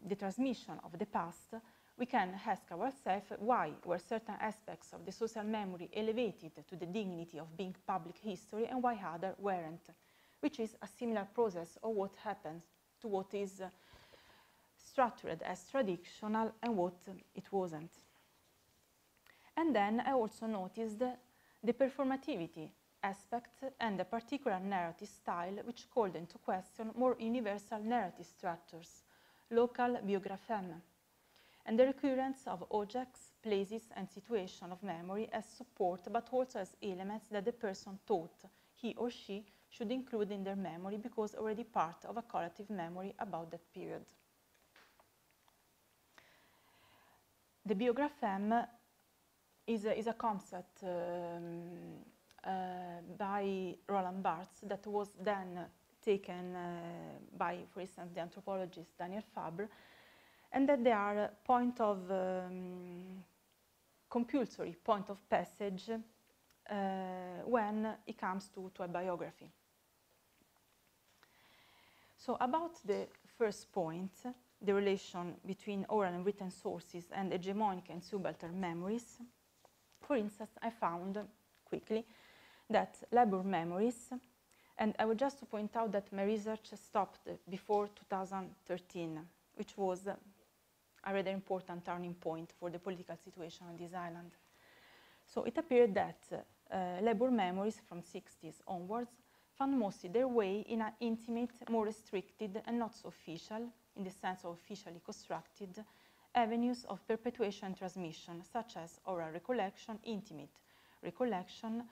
the transmission of the past, we can ask ourselves why were certain aspects of the social memory elevated to the dignity of being public history and why others weren't, which is a similar process of what happens to what is structured as traditional and what it wasn't. And then I also noticed the performativity aspect and the particular narrative style which called into question more universal narrative structures, local biographeme, and the recurrence of objects, places, and situations of memory as support, but also as elements that the person thought he or she should include in their memory because already part of a collective memory about that period. The biographeme is a concept by Roland Barthes that was then taken by, for instance, the anthropologist Daniel Fabre, and that they are a point of compulsory point of passage when it comes to a biography. So about the first point, the relation between oral and written sources and hegemonic and subaltern memories, for instance, I found quickly that labor memories, and I would just to point out that my research stopped before 2013, which was a rather important turning point for the political situation on this island. So it appeared that labor memories from 60s onwards found mostly their way in an intimate, more restricted and not so official, in the sense of officially constructed, avenues of perpetuation and transmission, such as oral recollection, intimate recollection,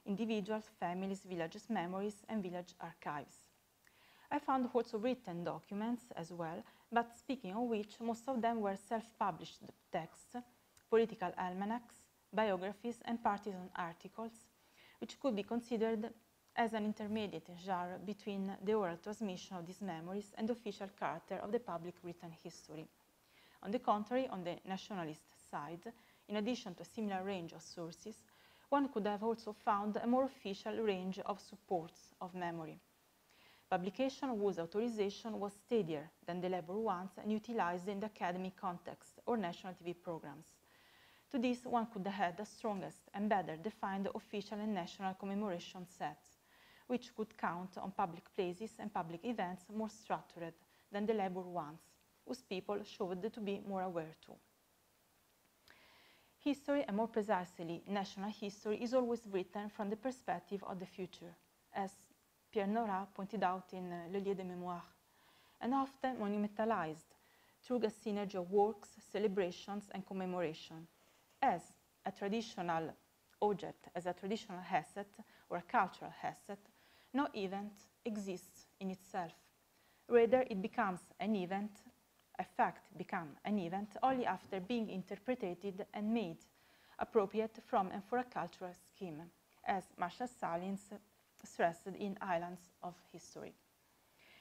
individuals, families, villages' memories, and village archives. I found also written documents as well, but speaking of which, most of them were self-published texts, political almanacs, biographies, and partisan articles, which could be considered as an intermediate genre between the oral transmission of these memories and the official character of the public written history. On the contrary, on the nationalist side, in addition to a similar range of sources, one could have also found a more official range of supports of memory. Publication whose authorization was steadier than the labor ones and utilized in the academic context or national TV programs. To this, one could have the strongest and better defined official and national commemoration sets, which could count on public places and public events more structured than the labor ones, whose people showed to be more aware too. History, and more precisely national history, is always written from the perspective of the future, as Pierre Nora pointed out in Le Lieu des Mémoires, and often monumentalized through a synergy of works, celebrations, and commemoration, as a traditional object, as a traditional asset or a cultural asset. No event exists in itself. Rather, it becomes an event, a fact becomes an event only after being interpreted and made appropriate from and for a cultural scheme, as Marshall Salins stressed in Islands of History.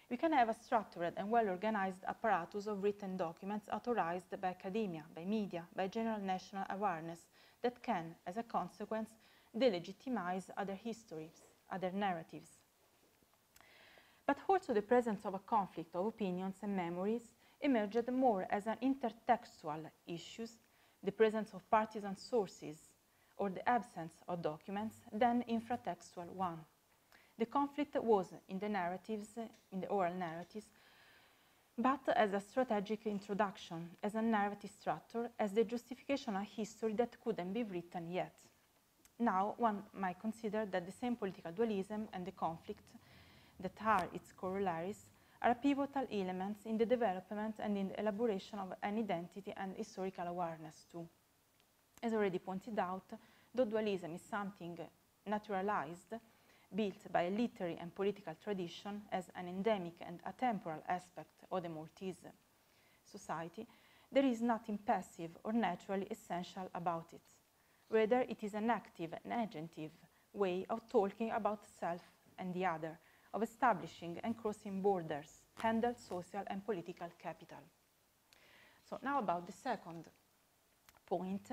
We can have a structured and well-organized apparatus of written documents authorized by academia, by media, by general national awareness that can, as a consequence, delegitimize other histories, other narratives. But also the presence of a conflict of opinions and memories emerged more as an intertextual issue, the presence of partisan sources or the absence of documents, than infratextual one. The conflict was in the narratives, in the oral narratives, but as a strategic introduction, as a narrative structure, as the justification of history that couldn't be written yet. Now, one might consider that the same political dualism and the conflict that are its corollaries are pivotal elements in the development and in the elaboration of an identity and historical awareness too. As already pointed out, though dualism is something naturalized, built by a literary and political tradition as an endemic and atemporal aspect of the Maltese society, there is nothing passive or naturally essential about it. Rather, it is an active and agentive way of talking about self and the other, of establishing and crossing borders, handle social and political capital. So now about the second point.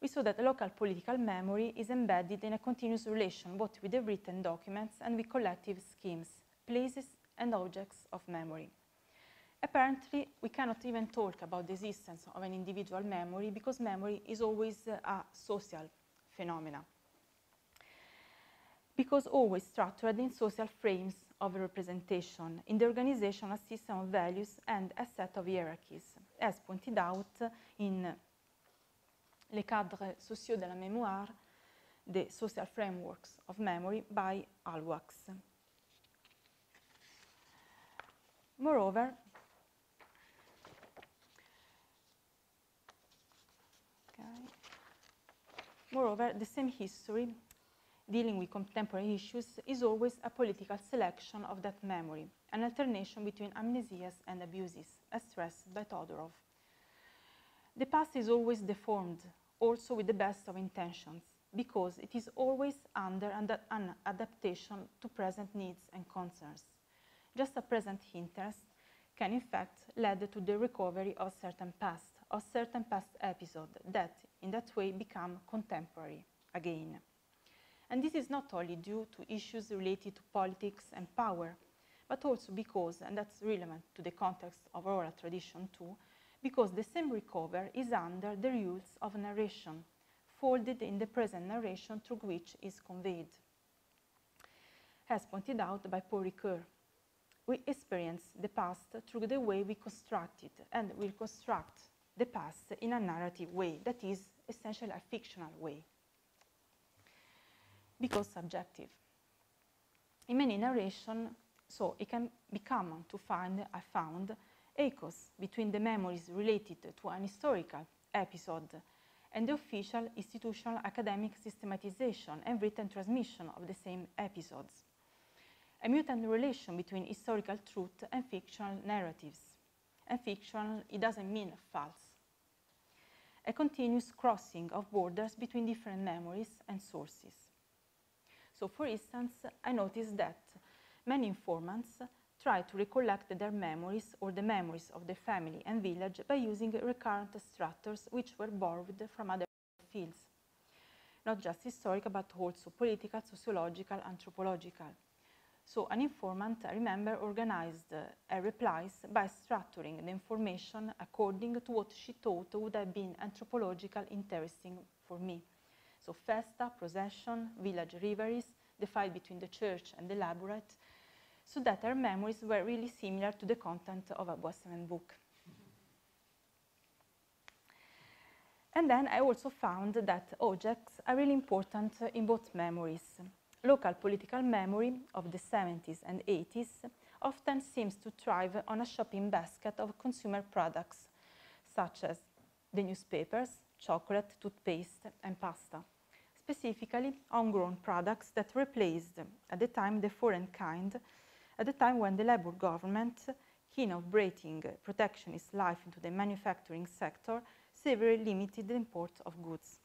We saw that local political memory is embedded in a continuous relation both with the written documents and with collective schemes, places and objects of memory. Apparently, we cannot even talk about the existence of an individual memory because memory is always a social phenomenon. Because always structured in social frames of representation, in the organization of a system of values and a set of hierarchies, as pointed out in Les cadres sociaux de la mémoire, the social frameworks of memory by Alwax. Moreover, the same history dealing with contemporary issues is always a political selection of that memory, an alternation between amnesias and abuses, as stressed by Todorov. The past is always deformed, also with the best of intentions, because it is always under an adaptation to present needs and concerns. Just a present interest can in fact lead to the recovery of certain past episodes that in that way become contemporary again. And this is not only due to issues related to politics and power, but also because, and that's relevant to the context of oral tradition too, because the same recover is under the rules of narration, folded in the present narration through which is conveyed. As pointed out by Paul Ricoeur, we experience the past through the way we construct it, and we construct the past in a narrative way, that is essentially a fictional way, because subjective. In many narrations, so it can be common to find, I found, echoes between the memories related to an historical episode and the official institutional academic systematization and written transmission of the same episodes. A mutant relation between historical truth and fictional narratives. And fictional, it doesn't mean false. A continuous crossing of borders between different memories and sources. So, for instance, I noticed that many informants try to recollect their memories or the memories of their family and village by using recurrent structures which were borrowed from other fields, not just historical but also political, sociological, anthropological. So an informant, I remember, organized her replies by structuring the information according to what she thought would have been anthropological interesting for me. So festa, procession, village reveries, the fight between the church and the labyrinth, so that her memories were really similar to the content of a Boisseman book. And then I also found that objects are really important in both memories. Local political memory of the 70s and 80s often seems to thrive on a shopping basket of consumer products, such as the newspapers, chocolate, toothpaste, and pasta. Specifically, homegrown products that replaced, at the time, the foreign kind, at the time when the Labour government, keen of breathing protectionist life into the manufacturing sector, severely limited the import of goods.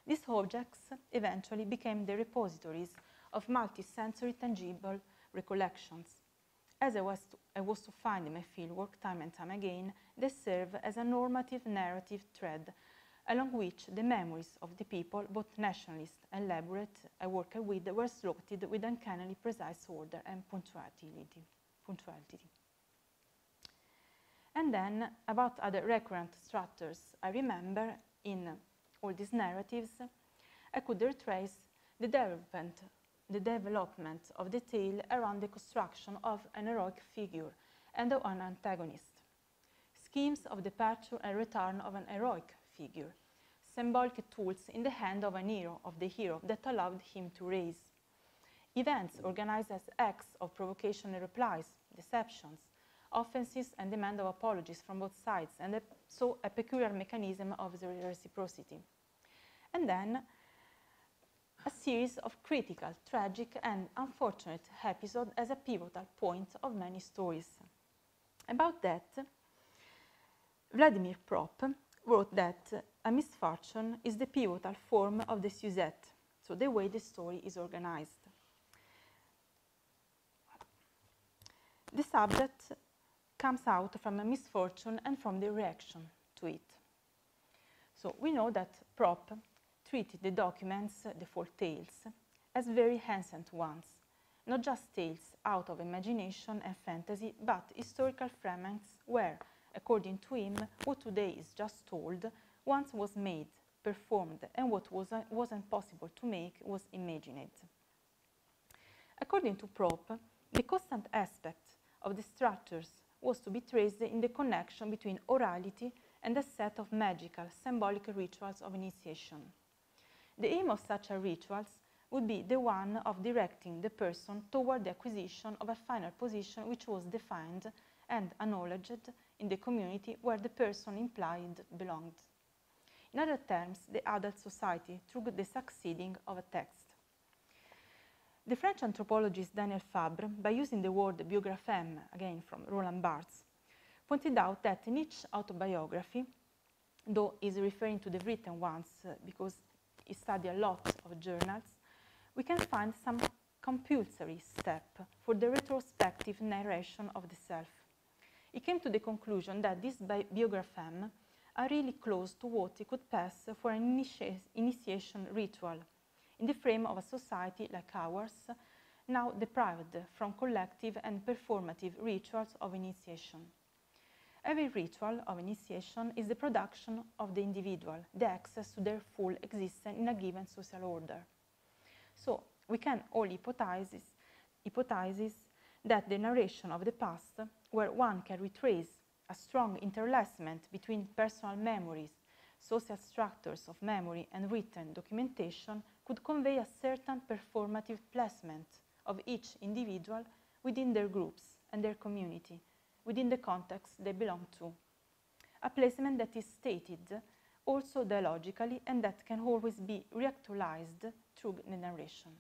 These objects eventually became the repositories of multi-sensory tangible recollections. As I was to find in my fieldwork time and time again, they serve as a normative narrative thread, along which the memories of the people, both nationalist and elaborate I worked with, were slotted with uncannily precise order and punctuality. And then, about other recurrent structures I remember in all these narratives, I could retrace the development of the tale around the construction of an heroic figure and of an antagonist, schemes of departure and return of an heroic figure, symbolic tools in the hand of the hero that allowed him to rise, events organized as acts of provocation and replies, deceptions, offenses and demand of apologies from both sides, and so a peculiar mechanism of the reciprocity. And then a series of critical, tragic and unfortunate episodes as a pivotal point of many stories. About that, Vladimir Propp wrote that a misfortune is the pivotal form of the Suzette, so the way the story is organized. The subject comes out from a misfortune and from the reaction to it. So we know that Propp treated the documents, the folk tales, as very ancient ones, not just tales out of imagination and fantasy, but historical fragments where, according to him, what today is just told once was made, performed, and what wasn't possible to make was imagined. According to Propp, the constant aspect of the structures was to be traced in the connection between orality and a set of magical, symbolic rituals of initiation. The aim of such rituals would be the one of directing the person toward the acquisition of a final position which was defined and acknowledged in the community where the person implied belonged. In other terms, the adult society through the succeeding of a text. The French anthropologist Daniel Fabre, by using the word biographème, again from Roland Barthes, pointed out that in each autobiography, though he is referring to the written ones because he studied a lot of journals, we can find some compulsory step for the retrospective narration of the self. He came to the conclusion that these biographème are really close to what he could pass for an initiation ritual in the frame of a society like ours, now deprived from collective and performative rituals of initiation. Every ritual of initiation is the production of the individual, the access to their full existence in a given social order. So we can all hypothesize that the narration of the past, where one can retrace a strong interlacement between personal memories, social structures of memory and written documentation, could convey a certain performative placement of each individual within their groups and their community, within the context they belong to. A placement that is stated also dialogically and that can always be reactualized through the narration.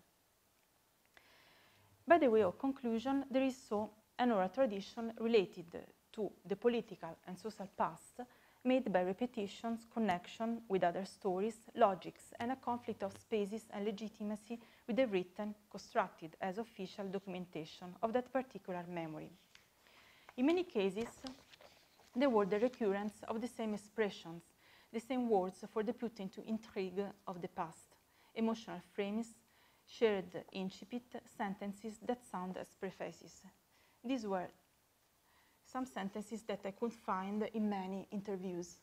By the way of conclusion, there is so an oral tradition related to the political and social past, made by repetitions, connection with other stories, logics, and a conflict of spaces and legitimacy with the written, constructed as official documentation of that particular memory. In many cases, there were the recurrence of the same expressions, the same words for the put into intrigue of the past, emotional frames, shared incipit, sentences that sound as prefaces. These were some sentences that I could find in many interviews.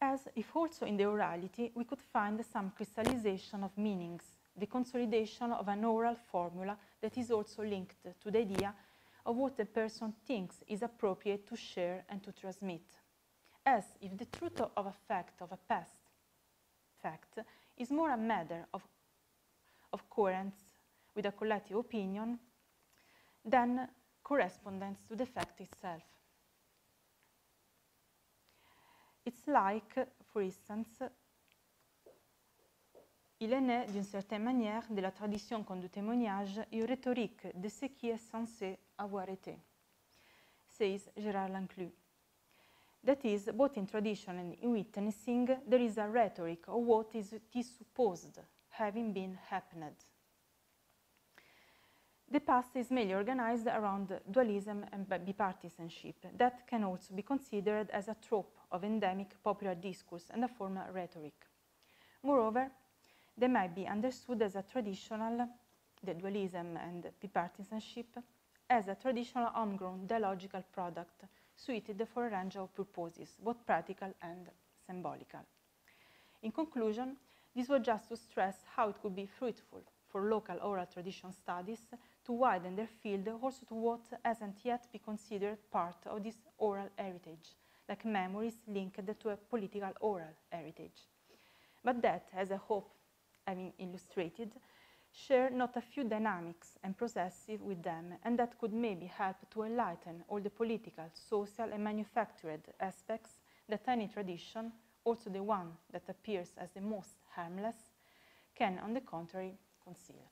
As if also in the orality we could find some crystallization of meanings, the consolidation of an oral formula that is also linked to the idea of what a person thinks is appropriate to share and to transmit. As if the truth of a fact, of a past fact, is more a matter of coherence with a collective opinion than correspondence to the fact itself. It's like, for instance, il est né d'une certaine manière de la tradition comme du témoignage une rhétorique de ce qui est censé avoir été, says Gérard Lanclus. That is, both in tradition and in witnessing, there is a rhetoric of what is supposed having been happened. The past is mainly organized around dualism and bipartisanship that can also be considered as a trope of endemic popular discourse and a formal rhetoric. Moreover, they might be understood as a traditional, the dualism and bipartisanship, as a traditional homegrown dialogical product suited for a range of purposes, both practical and symbolical. In conclusion, this was just to stress how it could be fruitful for local oral tradition studies to widen their field also to what hasn't yet been considered part of this oral heritage, like memories linked to a political oral heritage. But that, as I hope having illustrated, share not a few dynamics and processes with them, and that could maybe help to enlighten all the political, social and manufactured aspects that any tradition, also the one that appears as the most harmless, can, on the contrary, conceal.